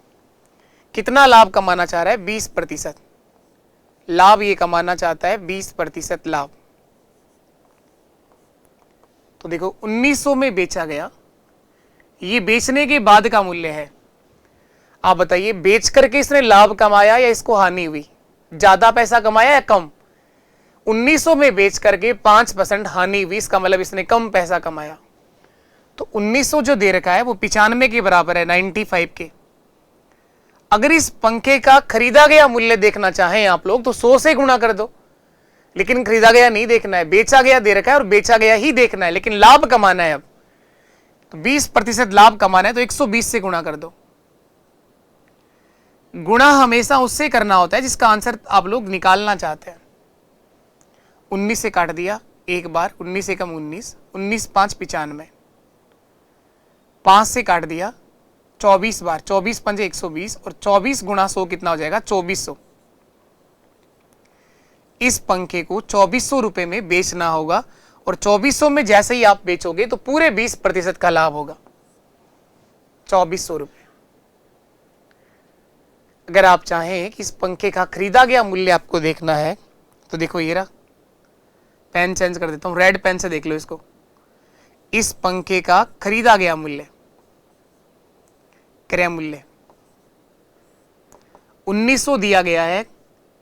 कितना लाभ कमाना चाह रहा है, 20% लाभ ये कमाना चाहता है, 20% लाभ। तो देखो 1900 में बेचा गया, ये बेचने के बाद का मूल्य है। आप बताइए, बेच करके इसने लाभ कमाया या इसको हानि हुई, ज्यादा पैसा कमाया या कम। 1900 में बेच करके 5% हानि हुई, इसका मतलब इसने कम पैसा कमाया। तो 1900 जो दे रखा है वो 95 के बराबर है, 95 के। अगर इस पंखे का खरीदा गया मूल्य देखना चाहें आप लोग तो 100 से गुणा कर दो, लेकिन खरीदा गया नहीं देखना है, बेचा गया दे रखा है और बेचा गया ही देखना है, लेकिन लाभ कमाना है। अब तो 20% लाभ कमाना है तो 120 से गुणा कर दो। गुणा हमेशा उससे करना होता है जिसका आंसर आप लोग निकालना चाहते हैं। 19 से काट दिया एक बार, 19 से कम 19, 19 5 95, 5 से काट दिया 24 बार, 24 पंजे 120 और 24 गुणा 100 कितना हो जाएगा, 2400। इस पंखे को 2400 रुपए में बेचना होगा और 2400 में जैसे ही आप बेचोगे तो पूरे 20% का लाभ होगा, 2400 रुपए। अगर आप चाहें कि इस पंखे का खरीदा गया मूल्य आपको देखना है तो देखो ये रहा, पेन चेंज कर देता हूं, रेड पेन से देख लो इसको। इस पंखे का खरीदा गया मूल्य, क्रय मूल्य 1900 दिया गया है,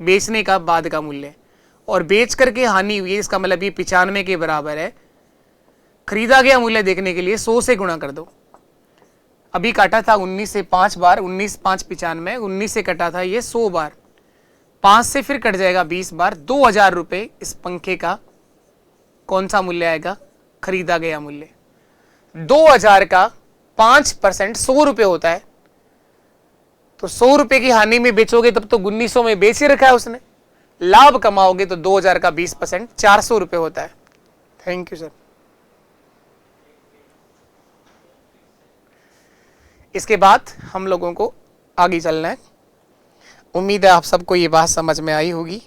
बेचने का बाद का मूल्य, और बेच करके हानि हुई है, इसका मतलब ये 95 के बराबर है। खरीदा गया मूल्य देखने के लिए 100 से गुणा कर दो। अभी काटा था 19 से 5 बार, 19 5 95, 19 से कटा था ये 100 बार, 5 से फिर कट जाएगा 20 बार, 2000 रुपए इस पंखे का कौन सा मूल्य आएगा, खरीदा गया मूल्य। 2000 का 5% 100 रुपए होता है, तो 100 रुपए की हानि में बेचोगे तब तो 1900 में बेच ही रखा है उसने। लाभ कमाओगे तो 2000 का 20% 400 रुपए होता है। Thank you sir. इसके बाद हम लोगों को आगे चलना है। उम्मीद है आप सबको ये बात समझ में आई होगी।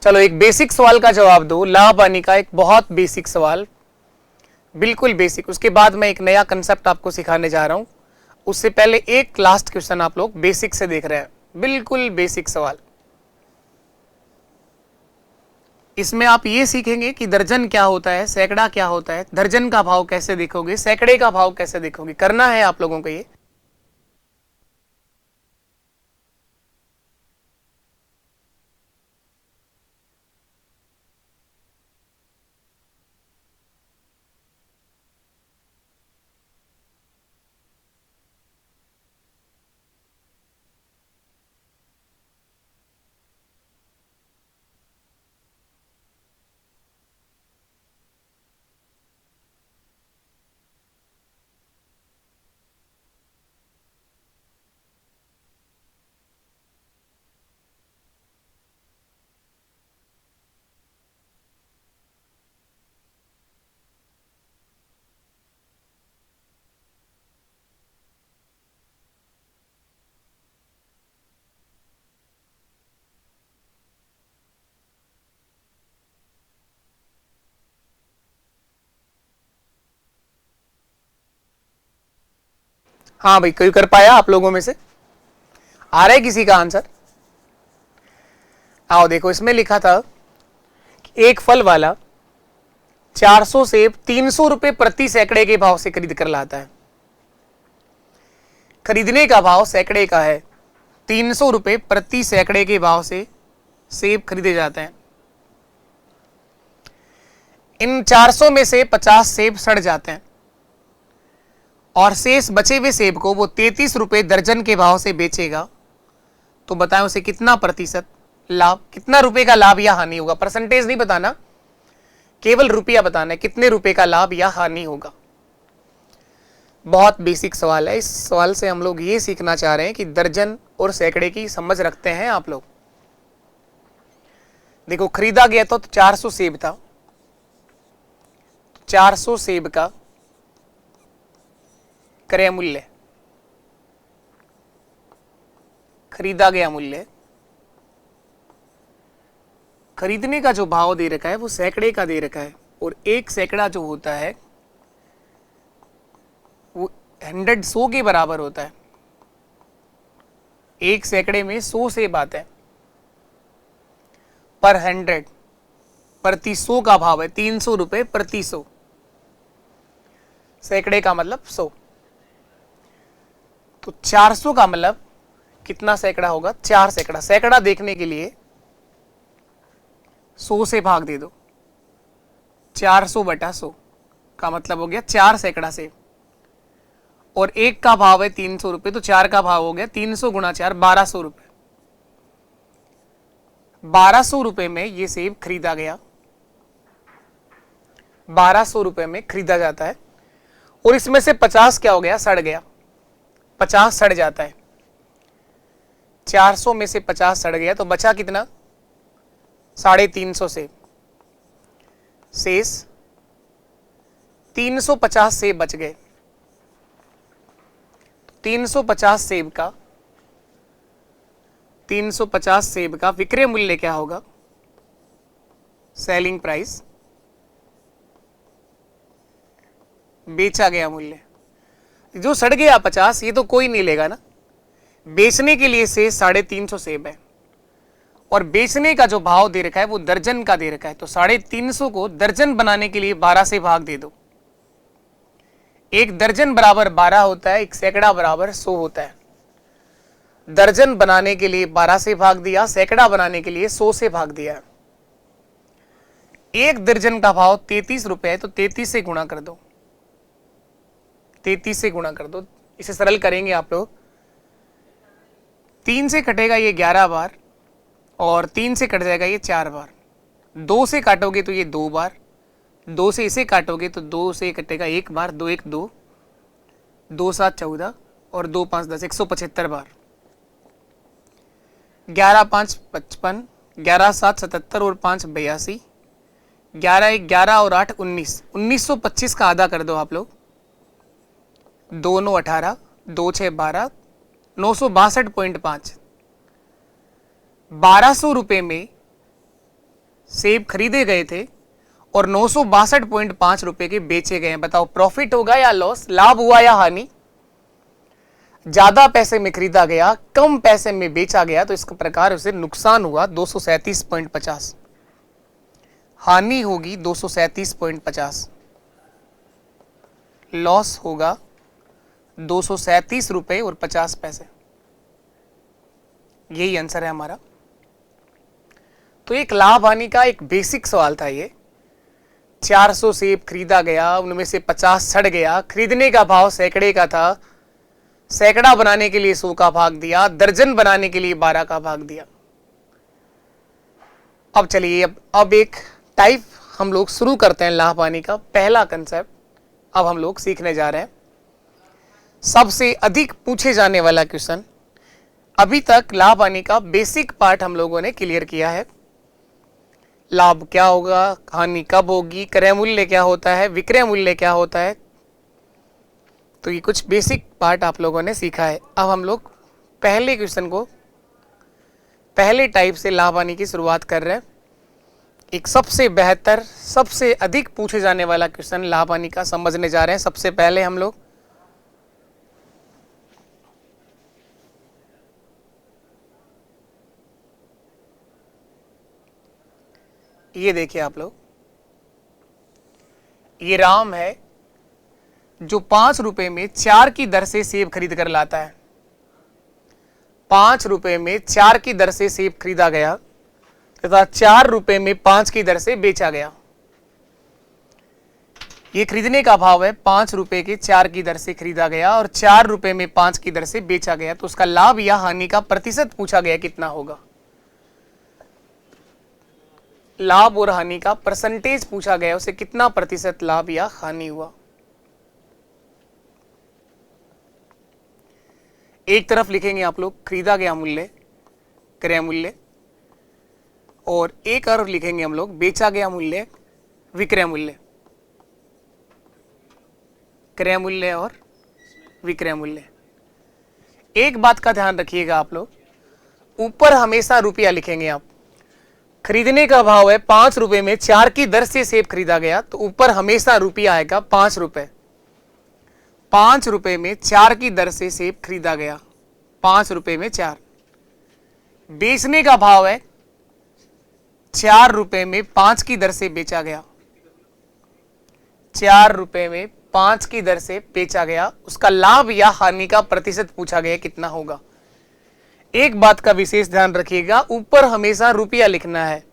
चलो एक बेसिक सवाल का जवाब दो, लाभ हानि का एक बहुत बेसिक सवाल, बिल्कुल बेसिक। उसके बाद मैं एक नया कंसेप्ट आपको सिखाने जा रहा हूं। उससे पहले एक लास्ट क्वेश्चन आप लोग बेसिक से देख रहे हैं, बिल्कुल बेसिक सवाल। इसमें आप ये सीखेंगे कि दर्जन क्या होता है, सैकड़ा क्या होता है, दर्जन का भाव कैसे देखोगे, सैकड़े का भाव कैसे देखोगे, करना है आप लोगों को ये। हाँ भाई, कोई कर पाया आप लोगों में से? आ रहा है किसी का आंसर? आओ देखो, इसमें लिखा था एक फल वाला 400 सेब 300 रुपए प्रति सैकड़े के भाव से खरीद कर लाता है। खरीदने का भाव सैकड़े का है, 300 रुपए प्रति सैकड़े के भाव से सेब खरीदे जाते हैं। इन 400 में से 50 सेब सड़ जाते हैं और शेष बचे हुए सेब को वो 33 रुपए दर्जन के भाव से बेचेगा। तो बताएं उसे कितना प्रतिशत लाभ, कितना रुपए का लाभ या हानि होगा। परसेंटेज नहीं बताना, केवल रुपया बताना है, कितने रुपए का लाभ या हानि होगा। बहुत बेसिक सवाल है। इस सवाल से हम लोग ये सीखना चाह रहे हैं कि दर्जन और सैकड़े की समझ रखते हैं आप लोग। देखो, खरीदा गया तो 400 सेब था, 400 सेब का क्रय मूल्य, खरीदा गया मूल्य, खरीदने का जो भाव दे रखा है वो सैकड़े का दे रखा है। और एक सैकड़ा जो होता है वो 100 के बराबर होता है। एक सैकड़े में 100 सेब आते हैं, पर 100 प्रति 100 का भाव है 300 रुपए प्रति 100। सैकड़े का मतलब 100, तो 400 का मतलब कितना सैकड़ा होगा? 4 सैकड़ा। सैकड़ा देखने के लिए 100 से भाग दे दो, 400 बटा 100 का मतलब हो गया 4 सैकड़ा से। और एक का भाव है 300 रुपए, तो 4 का भाव हो गया 300 गुणा 4, 1200 रुपए। 1200 रुपए में ये सेब खरीदा गया, 1200 रुपए में खरीदा जाता है। और इसमें से 50 क्या हो गया? सड़ गया, 50 सड़ जाता है। 400 में से 50 सड़ गया तो बचा कितना? 350 सेब। शेष 350 सेब बच गए। 350 सेब का 350 सेब का विक्रय मूल्य क्या होगा? सेलिंग प्राइस, बेचा गया मूल्य। जो सड़ गया 50, ये तो कोई नहीं लेगा ना। बेचने के लिए से 350 सेब है और बेचने का जो भाव दे रखा है वो दर्जन का दे रखा है। तो 350 को दर्जन बनाने के लिए 12 से भाग दे दो। एक दर्जन बराबर 12 होता है, एक सैकड़ा बराबर 100 होता है। दर्जन बनाने के लिए 12 से भाग दिया, सैकड़ा बनाने के लिए 100 से भाग दिया। एक दर्जन का भाव 33 रुपए है, तो 33 से गुणा कर दो, 33 से गुणा कर दो। इसे सरल करेंगे आप लोग। 3 से कटेगा ये 11 बार और 3 से कट जाएगा ये 4 बार। 2 से काटोगे तो ये 2 बार, 2 से इसे काटोगे तो 2 से कटेगा 1 बार, 2 1 2, 2 7 14 और 2 5 10, 175 बार। 11 5 55, 11 7 77 और 5 82, 11 1 11 और 8 19, 1925 का आधा कर दो आप लोग। 2 9 18, 2 6 12, 962.5। 1200 रुपए में सेब खरीदे गए थे और 962.5 रुपए के बेचे गए हैं। बताओ प्रॉफिट होगा या लॉस, लाभ हुआ या हानि? ज्यादा पैसे में खरीदा गया, कम पैसे में बेचा गया, तो इस प्रकार उसे नुकसान हुआ 237.50, हानि होगी 237.50, लॉस होगा 237 रुपए और 50 पैसे। यही आंसर है हमारा। तो एक लाभ हानि का एक बेसिक सवाल था ये। 400 सेब खरीदा गया, उनमें से 50 सड़ गया, खरीदने का भाव सैकड़े का था, सैकड़ा बनाने के लिए 100 का भाग दिया, दर्जन बनाने के लिए 12 का भाग दिया। अब चलिए अब एक टाइप हम लोग शुरू करते हैं लाभ हानि का। पहला कंसेप्ट अब हम लोग सीखने जा रहे हैं, सबसे अधिक पूछे जाने वाला क्वेश्चन। अभी तक लाभ हानि का बेसिक पार्ट हम लोगों ने क्लियर किया है। लाभ क्या होगा, हानि कब होगी, क्रय मूल्य क्या होता है, विक्रय मूल्य क्या होता है, तो ये कुछ बेसिक पार्ट आप लोगों ने सीखा है। अब हम लोग पहले क्वेश्चन को, पहले टाइप से लाभ हानि की शुरुआत कर रहे हैं। एक सबसे बेहतर, सबसे अधिक पूछे जाने वाला क्वेश्चन लाभ हानि का समझने जा रहे हैं। सबसे पहले हम लोग ये देखिए, आप लोग ये राम है जो 5 रुपए में 4 की दर से सेब खरीद कर लाता है। 5 रुपए में 4 की दर से सेब खरीदा गया तथा 4 रुपए में 5 की दर से बेचा गया। ये खरीदने का भाव है, 5 रुपए के 4 की दर से खरीदा गया और 4 रुपए में 5 की दर से बेचा गया। तो उसका लाभ या हानि का प्रतिशत पूछा गया कितना होगा। लाभ और हानि का परसेंटेज पूछा गया, उसे कितना प्रतिशत लाभ या हानि हुआ। एक तरफ लिखेंगे आप लोग खरीदा गया मूल्य, क्रय मूल्य, और एक और लिखेंगे हम लोग बेचा गया मूल्य, विक्रय मूल्य। क्रय मूल्य और विक्रय मूल्य। एक बात का ध्यान रखिएगा आप लोग, ऊपर हमेशा रुपया लिखेंगे आप। खरीदने का भाव है 5 रुपए में 4 की दर से सेब खरीदा गया, तो ऊपर हमेशा रुपया आएगा 5 रुपए। 5 रुपए में 4 की दर से सेब खरीदा गया, 5 रुपए में 4। बेचने का भाव है 4 रुपए में 5 की दर से बेचा गया, 4 रुपए में 5 की दर से बेचा गया। उसका लाभ या हानि का प्रतिशत पूछा गया कितना होगा। एक बात का विशेष ध्यान रखिएगा, ऊपर हमेशा रुपया लिखना है,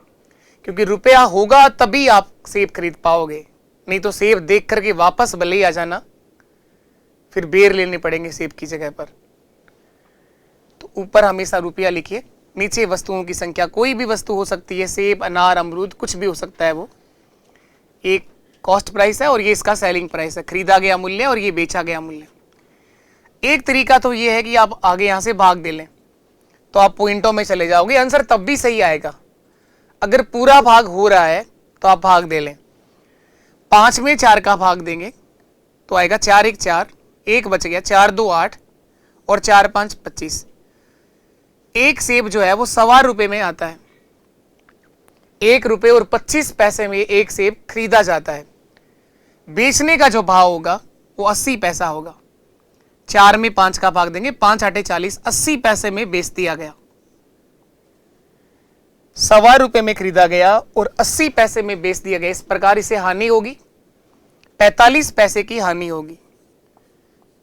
क्योंकि रुपया होगा तभी आप सेब खरीद पाओगे, नहीं तो सेब देख करके वापस भले ही आ जाना, फिर बेर लेने पड़ेंगे सेब की जगह पर। तो ऊपर हमेशा रुपया लिखिए, नीचे वस्तुओं की संख्या, कोई भी वस्तु हो सकती है, सेब, अनार, अमरूद, कुछ भी हो सकता है। वो एक कॉस्ट प्राइस है और ये इसका सेलिंग प्राइस है, खरीदा गया मूल्य और ये बेचा गया मूल्य। एक तरीका तो ये है कि आप आगे यहां से भाग दे लें, तो आप पॉइंटों में चले जाओगे, आंसर तब भी सही आएगा। अगर पूरा भाग हो रहा है तो आप भाग दे लें। 5 में 4 का भाग देंगे तो आएगा 4 1 4, 1 बच गया, 4 2 8 और 4 5 25। एक सेब जो है वो 1.25 रुपए में आता है। 1 रुपए और 25 पैसे में एक सेब खरीदा जाता है। बेचने का जो भाव होगा वो 80 पैसा होगा। 4 में 5 का भाग देंगे, 5 8 40, 80 पैसे में बेच दिया गया। 1.25 रुपए में खरीदा गया और 80 पैसे में बेच दिया गया। इस प्रकार इसे हानि होगी, 45 पैसे की हानि होगी।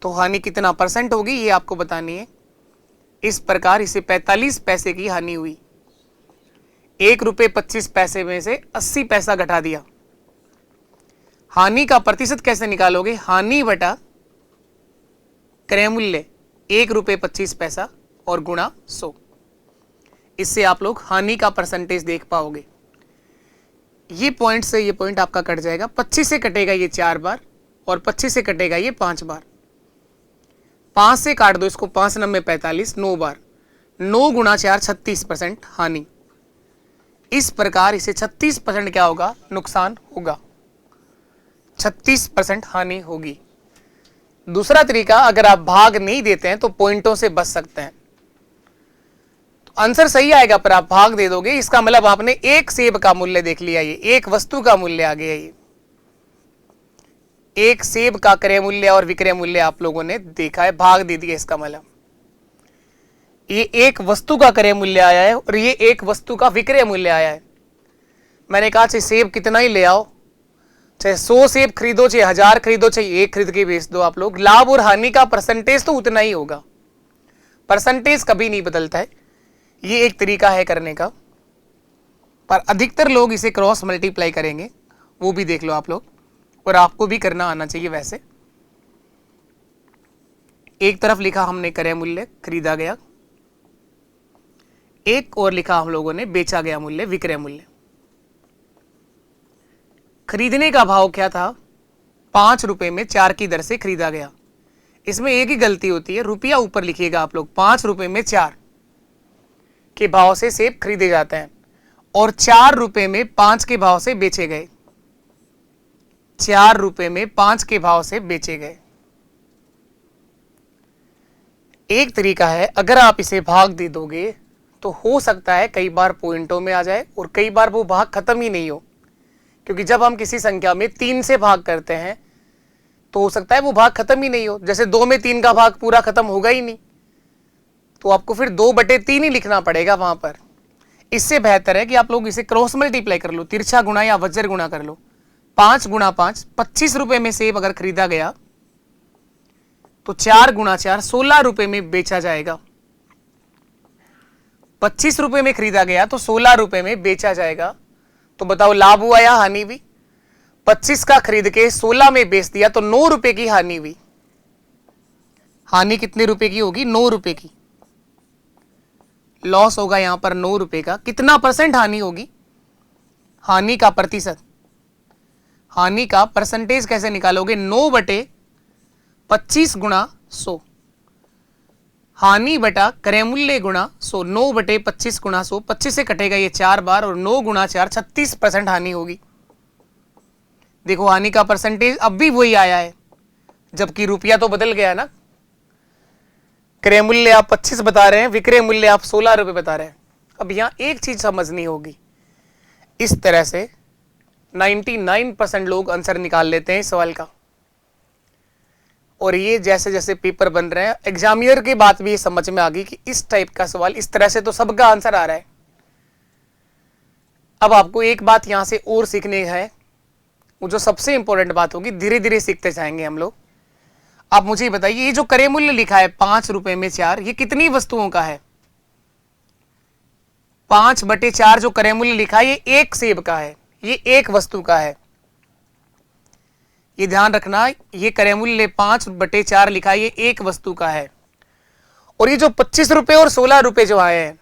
तो हानि कितना परसेंट होगी ये आपको बतानी है। इस प्रकार इसे 45 पैसे की हानि हुई। 1 रुपए 25 पैसे में से 80 पैसा घटा दिया। हानि का प्रतिशत कैसे निकालोगे, हानि बटा क्रय मूल्य 1 रुपए 25 पैसा और गुणा 100। इससे आप लोग हानि का परसेंटेज देख पाओगे। ये पॉइंट से ये पॉइंट आपका कट जाएगा, 25 से कटेगा ये 4 बार और 25 से कटेगा ये 5 बार। 5 से काट दो इसको, 5 9 45, 9 बार, 9 गुणा 4 36% हानि। इस प्रकार इसे 36% क्या होगा, नुकसान होगा, 36% हानि होगी। दूसरा तरीका, अगर आप भाग नहीं देते हैं तो पॉइंटों से बच सकते हैं। तो आंसर सही आएगा पर आप भाग दे दोगे, इसका मतलब आपने एक सेब का मूल्य देख लिया, ये एक वस्तु का मूल्य आ गया। ये एक सेब का क्रय मूल्य और विक्रय मूल्य आप लोगों ने देखा है, भाग दे दिया। इसका मतलब ये एक वस्तु का क्रय मूल्य आया है और ये एक वस्तु का विक्रय मूल्य आया है। मैंने कहा चाहे सेब कितना ही ले आओ, चाहे 100 सेब खरीदो, चाहे 1000 खरीदो, चाहे एक खरीद के बेच दो आप लोग, लाभ और हानि का परसेंटेज तो उतना ही होगा। परसेंटेज कभी नहीं बदलता है। ये एक तरीका है करने का, पर अधिकतर लोग इसे क्रॉस मल्टीप्लाई करेंगे, वो भी देख लो आप लोग, और आपको भी करना आना चाहिए। वैसे एक तरफ लिखा हमने क्रय मूल्य खरीदा गया, एक और लिखा हम लोगों ने बेचा गया मूल्य विक्रय मूल्य। खरीदने का भाव क्या था? 5 रुपए में 4 की दर से खरीदा गया। इसमें एक ही गलती होती है, रुपया ऊपर लिखिएगा आप लोग। 5 रुपए में 4 के भाव से सेब खरीदे जाते हैं और 4 रुपए में 5 के भाव से बेचे गए। 4 रुपए में 5 के भाव से बेचे गए। एक तरीका है, अगर आप इसे भाग दे दोगे तो हो सकता है कई बार पॉइंटों में आ जाए और कई बार वो भाग खत्म ही नहीं हो, क्योंकि जब हम किसी संख्या में 3 से भाग करते हैं तो हो सकता है वो भाग खत्म ही नहीं हो। जैसे 2 में 3 का भाग पूरा खत्म होगा ही नहीं, तो आपको फिर 2/3 ही लिखना पड़ेगा वहां पर। इससे बेहतर है कि आप लोग इसे क्रॉस मल्टीप्लाई कर लो, तिरछा गुणा या वज्र गुणा कर लो। 5 गुणा 5, 25 रुपए में सेब अगर खरीदा गया तो 4 गुणा 4, 16 रुपए में बेचा जाएगा। 25 रुपए में खरीदा गया तो 16 रुपए में बेचा जाएगा। तो बताओ लाभ हुआ या हानि हुई? 25 का खरीद के 16 में बेच दिया तो 9 रुपए की हानि हुई। हानि कितने रुपए की होगी? 9 रुपए की। लॉस होगा यहां पर 9 रुपए का। कितना परसेंट हानि होगी? हानि का प्रतिशत। हानि का परसेंटेज कैसे निकालोगे? 9/25 गुणा 100। हानि बटा क्रय मूल्य गुणा 100। 9/25 गुणा 100, 25 से कटेगा ये 4 बार और 9 गुणा 4, 36% हानि होगी। देखो हानि का परसेंटेज अब भी वही आया है, जबकि रुपया तो बदल गया ना। क्रय मूल्य आप 25 बता रहे हैं, विक्रय मूल्य आप 16 रुपए बता रहे हैं। अब यहां एक चीज समझनी होगी, इस तरह से 99% लोग आंसर निकाल लेते हैं इस सवाल का। और ये जैसे जैसे पेपर बन रहे हैं, एग्जामिनर की बात भी समझ में आ गई कि इस टाइप का सवाल इस तरह से तो सबका आंसर आ रहा है। अब आपको एक बात यहां से और सीखनी है, वो जो सबसे इंपॉर्टेंट बात होगी, धीरे धीरे सीखते जाएंगे हम लोग। आप मुझे बताइए, ये जो क्रय मूल्य लिखा है 5 रुपए में 4, ये कितनी वस्तुओं का है? 5/4 जो क्रय मूल्य लिखा है ये एक सेब का है, ये एक वस्तु का है। ये ध्यान रखना, ये क्रय मूल्य 5/4 लिखा है, ये एक वस्तु का है। और ये जो 25 रुपए और 16 रुपए जो आए हैं,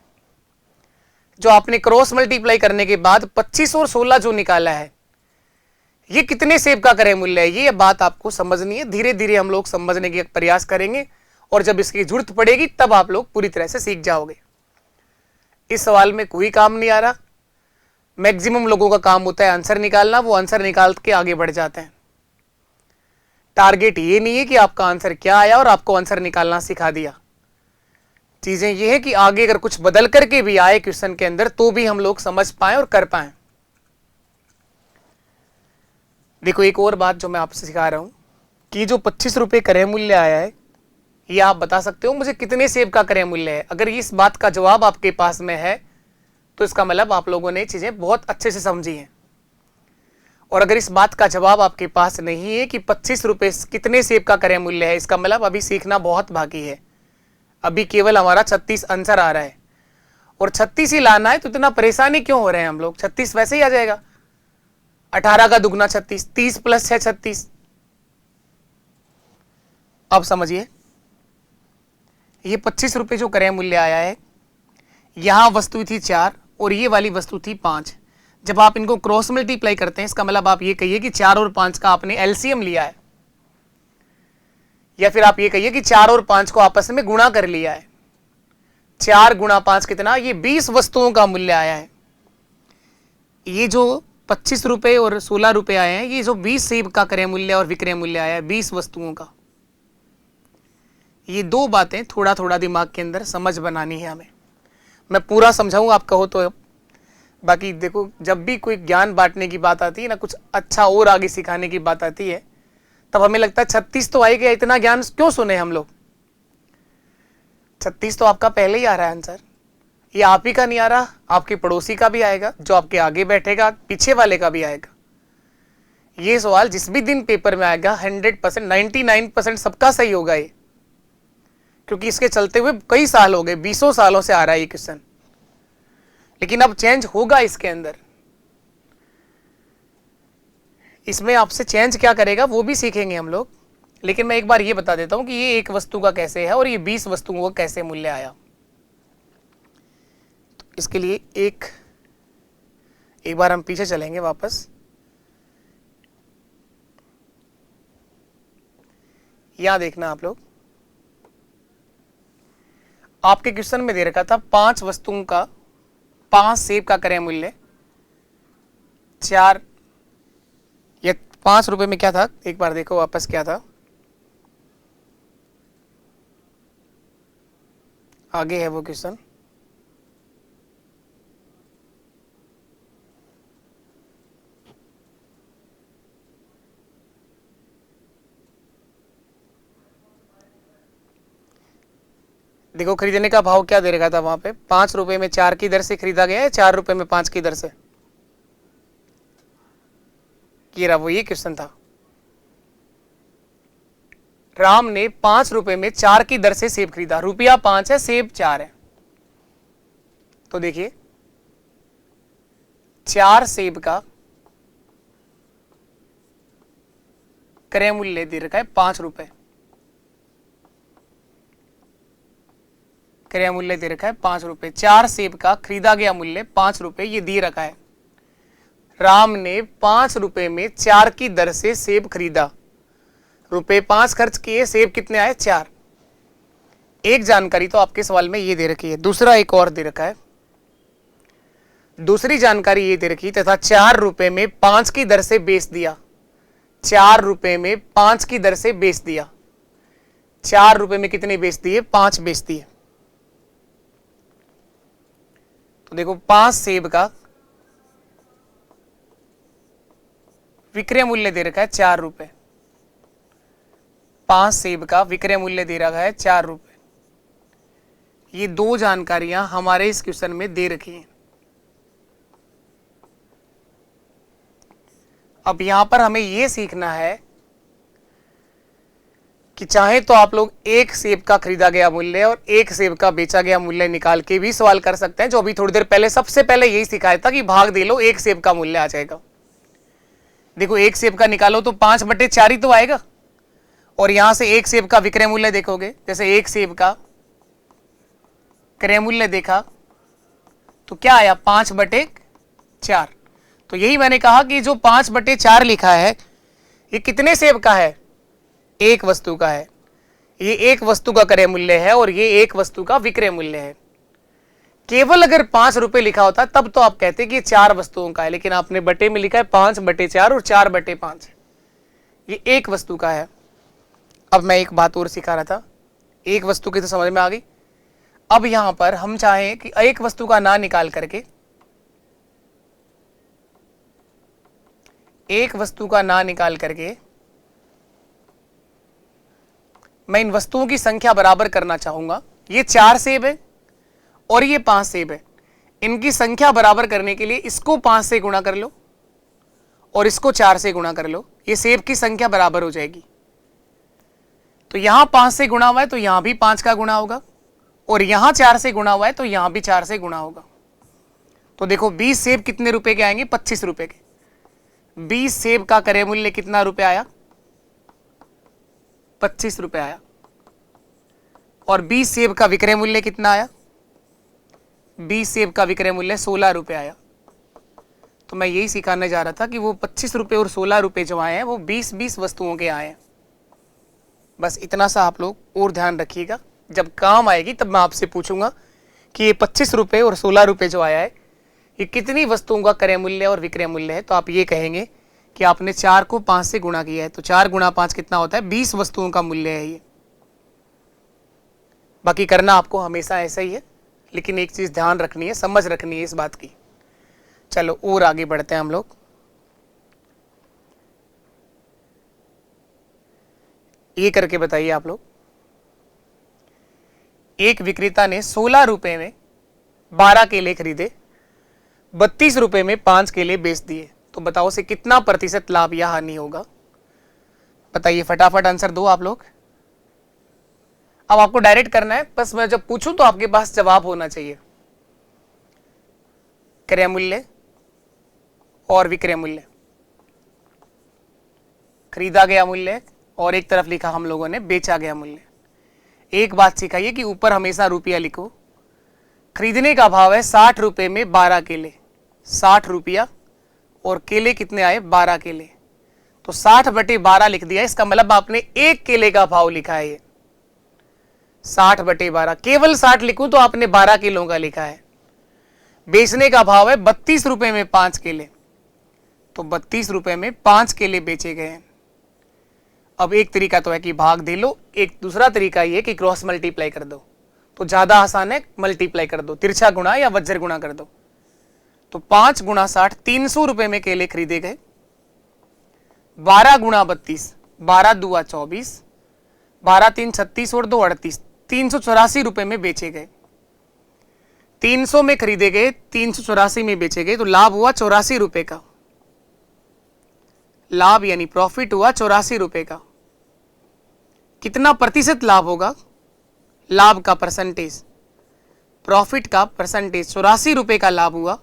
जो आपने क्रॉस मल्टीप्लाई करने के बाद 25 और 16 जो निकाला है, ये कितने सेब का क्रय मूल्य है? ये बात आपको समझनी है। धीरे धीरे हम लोग समझने के प्रयास करेंगे और जब इसकी जरूरत पड़ेगी तब आप लोग पूरी तरह से सीख जाओगे। इस सवाल में कोई काम नहीं आ रहा। मैक्सिमम लोगों का काम होता है आंसर निकालना, वो आंसर निकाल के आगे बढ़ जाते हैं। टारगेट ये नहीं है कि आपका आंसर क्या आया और आपको आंसर निकालना सिखा दिया। चीजें ये है कि आगे अगर कुछ बदल करके भी आए क्वेश्चन के अंदर तो भी हम लोग समझ पाए और कर पाए। देखो एक और बात जो मैं आपसे सिखा रहा हूं कि जो 25 रुपए क्रय मूल्य आया है, ये आप बता सकते हो मुझे कितने सेब का क्रय मूल्य है। अगर इस बात का जवाब आपके पास में है तो इसका मतलब आप लोगों ने चीजें बहुत अच्छे से समझी हैं। और अगर इस बात का जवाब आपके पास नहीं है कि 25 रुपए कितने सेब का क्रय मूल्य है, इसका मतलब अभी सीखना बहुत बाकी है। अभी केवल हमारा 36 आंसर आ रहा है और 36 ही लाना है, तो इतना परेशानी क्यों हो रहे हैं हम लोग? 36 वैसे ही आ जाएगा। 18 का दुगना 36, 30 + 6 36। अब समझिए, ये 25 रुपए जो क्रय मूल्य आया है, यहां वस्तु थी 4 और ये वाली वस्तु थी 5। जब आप इनको क्रॉस मल्टीप्लाई करते हैं, इसका मतलब आप ये कहिए कि 4 और 5 का आपने एलसीएम लिया है, या फिर आप ये कहिए कि 4 और 5 को आपस में गुणा कर लिया है। 4 गुणा 5 कितना? ये 20 वस्तुओं का मूल्य आया है। ये जो 25 रुपए और 16 रुपए आए हैं, ये जो 20 सेब का क्रय मूल्य और विक्रय मूल्य आया है 20 वस्तुओं का। ये दो बातें थोड़ा थोड़ा दिमाग के अंदर समझ बनानी है हमें। मैं पूरा समझाऊँ आप कहो तो। बाकी देखो, जब भी कोई ज्ञान बांटने की बात आती है ना, कुछ अच्छा और आगे सिखाने की बात आती है, तब हमें लगता है 36 तो आई गया, इतना ज्ञान क्यों सुने हम लोग। 36 तो आपका पहले ही आ रहा है आंसर। ये आप ही का नहीं आ रहा, आपके पड़ोसी का भी आएगा, जो आपके आगे बैठेगा पीछे वाले का भी आएगा। ये सवाल जिस भी दिन पेपर में आएगा 100%, 99% सबका सही होगा ये, क्योंकि इसके चलते हुए कई साल हो गए, 20 सालों से आ रहा है ये क्वेश्चन। लेकिन अब चेंज होगा इसके अंदर, इसमें आपसे चेंज क्या करेगा वो भी सीखेंगे हम लोग। लेकिन मैं एक बार ये बता देता हूं कि ये एक वस्तु का कैसे है और ये 20 वस्तुओं का कैसे मूल्य आया। तो इसके लिए एक बार हम पीछे चलेंगे वापस। यहां देखना आप लोग, आपके क्वेश्चन में दे रखा था 5 वस्तुओं का, 5 सेब का क्रय मूल्य 4, ये 5 रुपए में क्या था, एक बार देखो वापस क्या था, आगे है वो क्वेश्चन। देखो खरीदने का भाव क्या दे रखा था वहां पे, 5 रुपए में 4 की दर से खरीदा गया है, 4 रुपए में 5 की दर से। ये रहा वो, ये क्वेश्चन था। राम ने 5 रुपए में 4 की दर से सेब खरीदा, रुपया 5 है, सेब 4 है। तो देखिए 4 सेब का क्रय मूल्य दे रखा है 5 रुपए, क्रय मूल्य दे रखा है 5 रुपए। 4 सेब का खरीदा गया मूल्य 5 रुपए, ये दे रखा है। राम ने 5 रुपए में 4 की दर से सेब खरीदा, रुपए 5 खर्च किए, सेब कितने आए 4। एक जानकारी तो आपके सवाल में ये दे रखी है, दूसरा एक और दे रखा है। दूसरी जानकारी ये दे रखी, तथा 4 रुपए में 5 की दर से बेच दिया, 4 रुपए में 5 की दर से बेच दिया। 4 रुपए में कितने बेच दिए, 5 बेच दिए। तो देखो 5 सेब का विक्रय मूल्य दे रखा है 4 रुपए, 5 सेब का विक्रय मूल्य दे रखा है 4 रुपए। ये 2 जानकारियां हमारे इस क्वेश्चन में दे रखी हैं। अब यहां पर हमें यह सीखना है कि चाहे तो आप लोग एक सेब का खरीदा गया मूल्य और एक सेब का बेचा गया मूल्य निकाल के भी सवाल कर सकते हैं, जो अभी थोड़ी देर पहले सबसे पहले यही सिखाया था कि भाग दे लो, एक सेब का मूल्य आ जाएगा। देखो एक सेब का निकालो तो 5/4 ही तो आएगा, और यहां से एक सेब का विक्रय मूल्य देखोगे, जैसे एक सेब का क्रय मूल्य देखा तो क्या आया 5/4। तो यही मैंने कहा कि जो 5/4 लिखा है ये कितने सेब का है, एक वस्तु का है। ये एक वस्तु का क्रय मूल्य है और ये एक वस्तु का विक्रय मूल्य है। केवल अगर 5 रुपए लिखा होता तब तो आप कहते कि ये 4 वस्तुओं का है, लेकिन आपने बटे में लिखा है 5/4 और 4/5, ये एक वस्तु का है। अब मैं एक बात और सिखा रहा था, एक वस्तु की तो समझ में आ गई। अब यहां पर हम चाहें कि एक वस्तु का ना निकाल करके, एक वस्तु का ना निकाल करके मैं इन वस्तुओं की संख्या बराबर करना चाहूंगा। ये 4 सेब है और ये 5 सेब है, इनकी संख्या बराबर करने के लिए इसको 5 से गुणा कर लो और इसको 4 से गुणा कर लो, ये सेब की संख्या बराबर हो जाएगी। तो यहां 5 से गुणा हुआ है तो यहां भी 5 का गुणा होगा, और यहां 4 से गुणा हुआ है तो यहां भी 4 से गुणा होगा। तो देखो 20 सेब कितने रुपए के आएंगे, 25 रुपए के। 20 सेब का क्रय मूल्य कितना रुपए आया, 25 रुपए आया। और 20 सेब का विक्रय मूल्य कितना आया, 20 सेब का विक्रय मूल्य 16 रुपए आया। तो मैं यही सिखाने जा रहा था कि वो 25 रुपए और 16 रुपए जो आए हैं वो 20-20 वस्तुओं के आए हैं। बस इतना सा आप लोग और ध्यान रखिएगा, जब काम आएगी तब मैं आपसे पूछूंगा कि ये 25 रुपए और 16 रुपए जो आया है ये कितनी वस्तुओं का क्रय मूल्य और विक्रय मूल्य है। तो आप ये कहेंगे कि आपने 4 को 5 से गुणा किया है, तो 4 गुणा 5 कितना होता है, 20 वस्तुओं का मूल्य है ये। बाकी करना आपको हमेशा ऐसा ही है, लेकिन एक चीज ध्यान रखनी है, समझ रखनी है इस बात की। चलो और आगे बढ़ते हैं हम लोग। ये करके बताइए आप लोग। एक विक्रेता ने 16 रुपए में 12 केले खरीदे, 32 रुपए में 5 केले बेच दिए, तो बताओ से कितना प्रतिशत लाभ या हानि होगा? बताइए, फटाफट आंसर दो आप लोग। अब आपको डायरेक्ट करना है, बस मैं जब पूछूं तो आपके पास जवाब होना चाहिए। क्रय मूल्य और विक्रय मूल्य, खरीदा गया मूल्य, और एक तरफ लिखा हम लोगों ने बेचा गया मूल्य। एक बात सिखाइए कि ऊपर हमेशा रुपया लिखो। खरीदने का भाव है 60 रुपए में 12 केले, 60 रुपया, और केले कितने आए? 12 केले, तो 60/12 लिख दिया। इसका मतलब आपने एक केले का भाव लिखा है। ये 60/12, केवल 60 लिखूं तो आपने 12 किलो का लिखा है। बेचने का भाव है 32 रुपए में 5 केले, तो 32 रुपए में 5 केले बेचे गए हैं। अब एक तरीका तो है कि भाग दे लो, एक दूसरा तरीका ये कि क्रॉस मल्टीप्लाई कर दो, तो ज्यादा आसान है, मल्टीप्लाई कर दो, तिरछा गुणा या वज्र गुणा कर दो। तो 5 गुणा 60, 300 रुपए में केले खरीदे गए। 12 गुणा 32, 12 दुआ 24, 12 3 36 और 2 38, 384 रुपए में बेचे गए। 300 में खरीदे गए, 384 में बेचे गए, तो लाभ हुआ 84 रुपए का। लाभ यानी प्रॉफिट हुआ 84 रुपए का। कितना प्रतिशत लाभ होगा? लाभ का परसेंटेज, प्रॉफिट का परसेंटेज। 84 रुपए का लाभ हुआ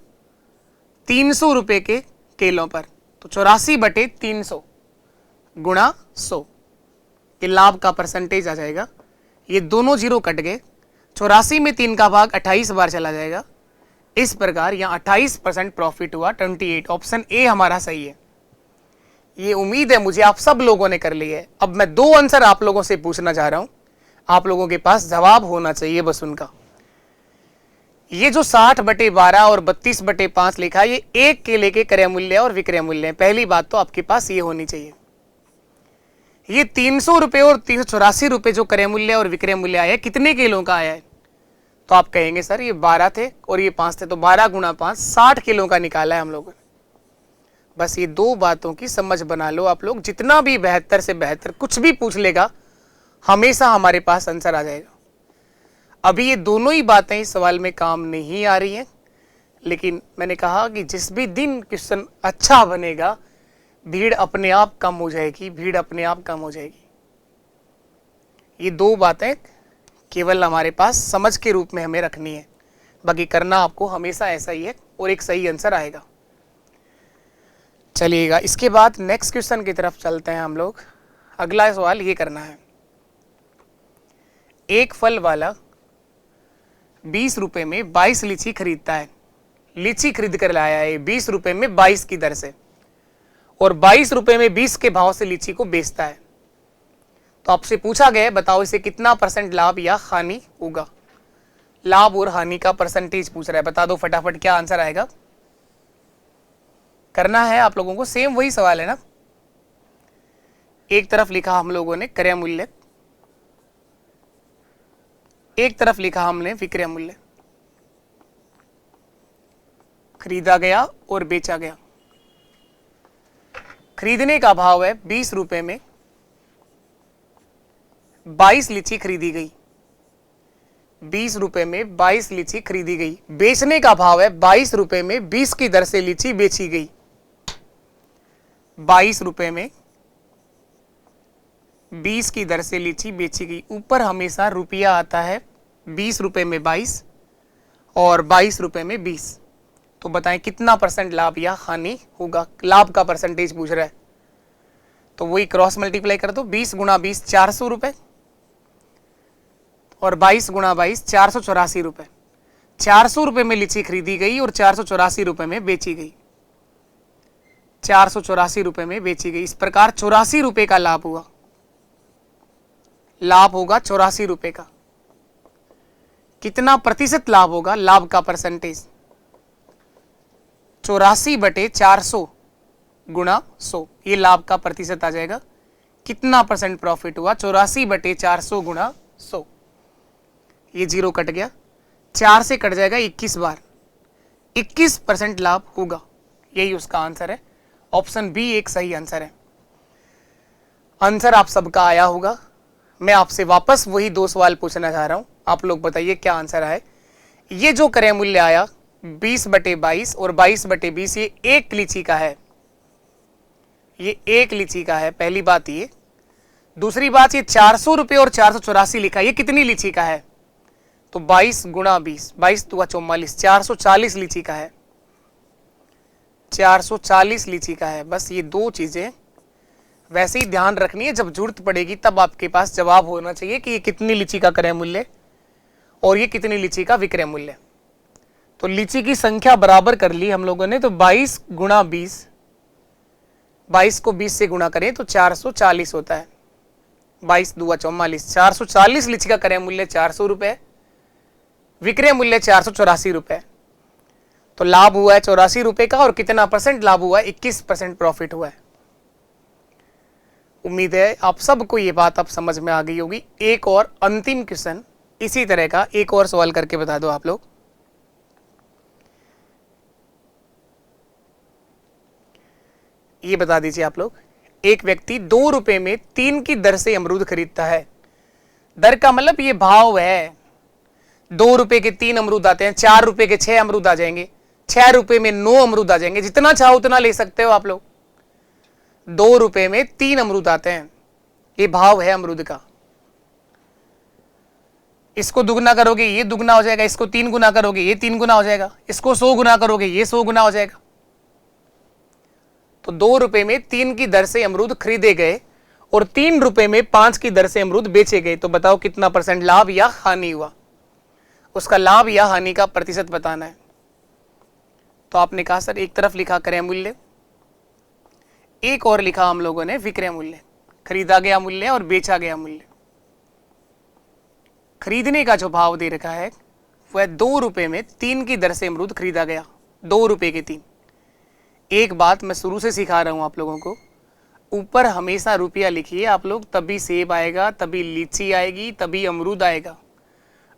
300 रुपए के केलों पर, तो 84/300 गुणा 100, ये लाभ का परसेंटेज आ जाएगा। ये दोनों जीरो कट गए, 84 में 3 का भाग 28 बार चला जाएगा। इस प्रकार यहां 28% प्रॉफिट हुआ, 28। ऑप्शन ए हमारा सही है। ये उम्मीद है मुझे आप सब लोगों ने कर ली है। अब मैं 2 आंसर आप लोगों से पूछना चाह रहा हूं, आप लोगों के पास जवाब होना चाहिए बस उनका। ये जो 60/12 और 32/5 लिखा है, ये एक केले के क्रय मूल्य और विक्रय मूल्य है। पहली बात तो आपके पास ये होनी चाहिए। ये 300 रुपए और 384 रुपए जो क्रय मूल्य और विक्रय मूल्य आया है, कितने किलो का आया है? तो आप कहेंगे सर ये 12 थे और ये 5 थे, तो 12 गुणा 5, 60 किलो का निकाला है हम लोगों ने। बस ये 2 बातों की समझ बना लो आप लोग। जितना भी बेहतर से बेहतर कुछ भी पूछ लेगा, हमेशा हमारे पास आंसर आ जाएगा। अभी ये दोनों ही बातें इस सवाल में काम नहीं आ रही हैं, लेकिन मैंने कहा कि जिस भी दिन क्वेश्चन अच्छा बनेगा, भीड़ अपने आप कम हो जाएगी, भीड़ अपने आप कम हो जाएगी। ये 2 बातें केवल हमारे पास समझ के रूप में हमें रखनी है, बाकी करना आपको हमेशा ऐसा ही है और एक सही आंसर आएगा। चलिएगा, इसके बाद नेक्स्ट क्वेश्चन की तरफ चलते हैं हम लोग। अगला सवाल ये करना है, एक फल वाला 20 रुपए में 22 लीची खरीदता है। लीची खरीद कर लाया है 20 रुपए में 22 की दर से, और 22 रुपए में 20 के भाव से लीची को बेचता है। तो आपसे पूछा गया है, बताओ इसे कितना % लाभ या हानि होगा? लाभ और हानि का परसेंटेज पूछ रहा है, बता दो फटाफट क्या आंसर आएगा। करना है आप लोगों को, सेम वही सवाल है ना। एक तरफ लिखा हम लोगों ने क्रय मूल्य, एक तरफ लिखा हमने विक्रय मूल्य। खरीदा गया और बेचा गया। खरीदने का भाव है 20 रुपए में 22 लीची खरीदी गई। 20 रुपए में 22 लीची खरीदी गई। बेचने का भाव है 22 रुपए में 20 की दर से लीची बेची गई। 22 रुपए में 20 की दर से लीची बेची गई। ऊपर हमेशा रुपया आता है, 20 रुपए में 22 और 22 रुपए में 20। तो बताएं कितना % लाभ या हानि होगा? लाभ का परसेंटेज पूछ रहा है, तो वही क्रॉस मल्टीप्लाई कर दो। 20 गुणा 20 400 रुपए, और 22 गुणा 22 484 रुपए। 400 रुपए में लीची खरीदी गई और 484 रुपए में बेची गई। 484 रुपए में बेची गई। इस प्रकार 84 रुपए का लाभ हुआ। लाभ होगा 84 रुपए का। कितना प्रतिशत लाभ होगा? लाभ का परसेंटेज 84/400 गुणा 100, ये लाभ का प्रतिशत आ जाएगा। कितना % प्रॉफिट हुआ? 84/400 गुणा 100। ये जीरो कट गया, 4 से कट जाएगा 21 बार, 21% लाभ होगा। यही उसका आंसर है। ऑप्शन बी एक सही आंसर है। आंसर आप सबका आया होगा। मैं आपसे वापस वही 2 सवाल पूछना चाह रहा हूं, आप लोग बताइए क्या आंसर है। ये जो क्रय मूल्य आया 20/22 और 22/20, ये एक लीची का है, ये एक लीची का है, पहली बात ये। दूसरी बात, ये 400 रुपये और 484 लिखा है, ये कितनी लीची का है? तो 22 गुणा 20, 22 दूना 44, 440 लीची का है, 440 लीची का है। बस ये 2 चीजें वैसे ही ध्यान रखनी है, जब जरूरत पड़ेगी तब आपके पास जवाब होना चाहिए कि ये कितनी लीची का क्रय मूल्य और ये कितनी लीची का विक्रय मूल्य। तो लीची की संख्या बराबर कर ली हम लोगों ने, तो 22 गुणा 20, 22 को 20 से गुणा करें तो 440 होता है, 22 दूना 44, 440 लीची का क्रय मूल्य 400 रुपए, विक्रय मूल्य 484 रुपए। तो लाभ हुआ है 84 रुपए का, और कितना परसेंट लाभ हुआ है? 21% प्रॉफिट हुआ है। उम्मीद है आप सबको ये बात अब समझ में आ गई होगी। एक और अंतिम क्वेश्चन इसी तरह का एक और सवाल करके बता दो आप लोग। ये बता दीजिए आप लोग, एक व्यक्ति 2 रुपए में 3 की दर से अमरूद खरीदता है। दर का मतलब ये भाव है। 2 रुपए के 3 अमरूद आते हैं, 4 रुपए के 6 अमरूद आ जाएंगे, 6 रुपए में 9 अमरूद आ जाएंगे, जितना चाहो उतना ले सकते हो आप लोग। 2 रुपए में 3 अमरूद आते हैं, ये भाव है अमरूद का। इसको दुगना करोगे ये दुगना हो जाएगा, इसको 3 गुना करोगे ये 3 गुना हो जाएगा, इसको 100 गुना करोगे ये 100 गुना हो जाएगा। तो 2 रुपए में 3 की दर से अमरूद खरीदे गए और 3 रुपए में 5 की दर से अमरूद बेचे गए। तो बताओ कितना परसेंट लाभ या हानि हुआ? उसका लाभ या हानि का प्रतिशत बताना है। तो आपने कहा सर एक तरफ लिखा क्रय मूल्य, एक और लिखा हम लोगों ने विक्रय मूल्य, खरीदा गया मूल्य और बेचा गया मूल्य। खरीदने का जो भाव दे रखा है वह 2 रुपए में 3 की दर से अमरूद खरीदा गया, 2 रुपए के 3। एक बात मैं शुरू से सिखा रहा हूं आप लोगों को, ऊपर हमेशा रुपया लिखिए आप लोग, तभी सेब आएगा, तभी लीची आएगी, तभी अमरूद आएगा।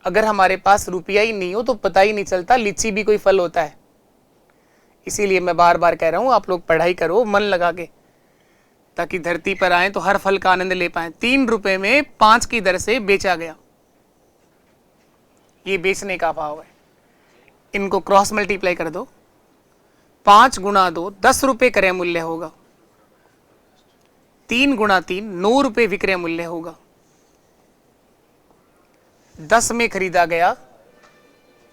अगर हमारे पास रुपया ही नहीं हो तो पता ही नहीं चलता लीची भी कोई फल होता है। इसीलिए मैं बार बार कह रहा हूं आप लोग पढ़ाई करो मन लगा के, ताकि धरती पर आए तो हर फल का आनंद ले पाए। 3 रुपए में 5 की दर से बेचा गया, ये बेचने का भाव है। इनको क्रॉस मल्टीप्लाई कर दो, 5 गुणा 2 10 रुपए क्रय मूल्य होगा, 3 गुणा 3 9 रुपए विक्रय मूल्य होगा। 10 में खरीदा गया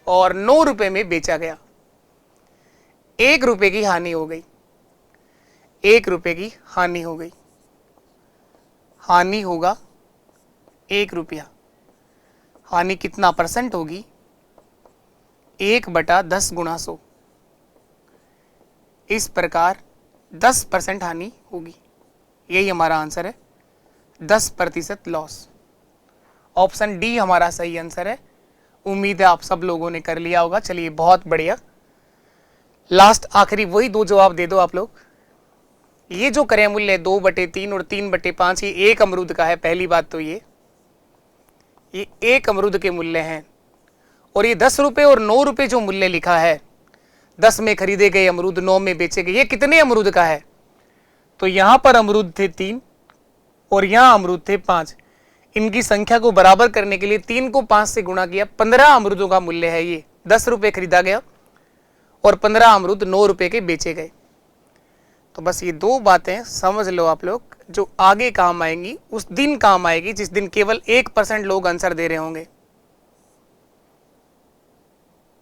और 9 रुपए में बेचा गया, 1 रुपए की हानि हो गई, 1 रुपए की हानि हो गई। हानि होगा 1 रुपया। हानि कितना परसेंट होगी? 1/10 गुणा 100। इस प्रकार 10% हानि होगी। यही हमारा आंसर है, 10% लॉस। ऑप्शन डी हमारा सही आंसर है। उम्मीद है आप सब लोगों ने कर लिया होगा। चलिए बहुत बढ़िया। लास्ट आखिरी वही 2 जवाब दे दो आप लोग। ये जो क्रय मूल्य 2/3 और 3/5 ये एक अमरूद का है। पहली बात तो ये एक अमरूद के मूल्य हैं, और ये 10 रुपए और 9 रुपए जो मूल्य लिखा है, 10 में खरीदे गए अमरूद 9 में बेचे गए, ये कितने अमरूद का है? तो यहां पर अमरूद थे 3 और यहां अमरूद थे 5। इनकी संख्या को बराबर करने के लिए 3 को 5 से गुणा किया, 15 अमरूदों का मूल्य है ये। 10 रुपए खरीदा गया और 15 अमरूद 9 रुपए के बेचे गए। तो बस ये 2 बातें समझ लो आप लोग, जो आगे काम आएंगी, उस दिन काम आएगी जिस दिन केवल 1% लोग आंसर दे रहे होंगे।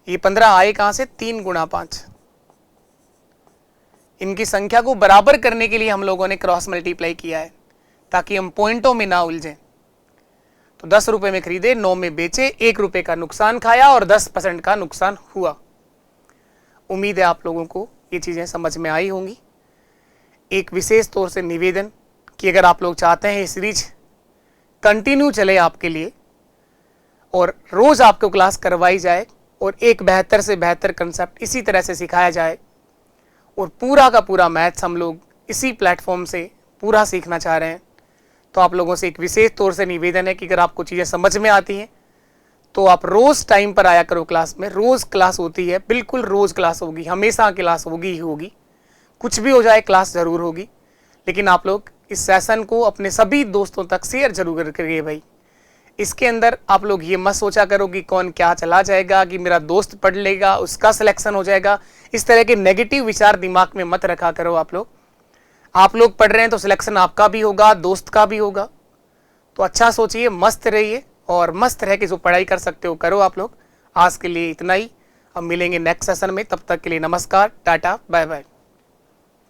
ये 15 आए कहां से? 3 गुणा 5। इनकी संख्या को बराबर करने के लिए हम लोगों ने क्रॉस मल्टीप्लाई किया है, ताकि हम पॉइंटों में ना उलझें। तो 10 रुपए में खरीदे, 9 में बेचे, 1 रुपए का नुकसान खाया और 10% का नुकसान हुआ। उम्मीद है आप लोगों को ये चीजें समझ में आई होंगी। एक विशेष तौर से निवेदन कि अगर आप लोग चाहते हैं ये सीरीज कंटिन्यू चले आपके लिए और रोज आपको क्लास करवाई जाए और एक बेहतर से बेहतर कंसेप्ट इसी तरह से सिखाया जाए, और पूरा का पूरा मैथ्स हम लोग इसी प्लेटफॉर्म से पूरा सीखना चाह रहे हैं, तो आप लोगों से एक विशेष तौर से निवेदन है कि अगर आपको चीज़ें समझ में आती हैं तो आप रोज टाइम पर आया करो क्लास में। रोज क्लास होती है, बिल्कुल रोज क्लास होगी, हमेशा क्लास होगी ही होगी। कुछ भी हो जाए क्लास जरूर होगी। लेकिन आप लोग इस सेशन को अपने सभी दोस्तों तक शेयर जरूर करिए भाई। इसके अंदर आप लोग ये मत सोचा करो कि कौन क्या चला जाएगा, कि मेरा दोस्त पढ़ लेगा उसका सिलेक्शन हो जाएगा। इस तरह के नेगेटिव विचार दिमाग में मत रखा करो। आप लोग पढ़ रहे हैं तो सिलेक्शन आपका भी होगा, दोस्त का भी होगा। तो अच्छा सोचिए, मस्त रहिए और मस्त रह के जो पढ़ाई कर सकते हो करो आप लोग। आज के लिए इतना ही, अब मिलेंगे नेक्स्ट सेशन में। तब तक के लिए नमस्कार, टाटा, बाय बाय।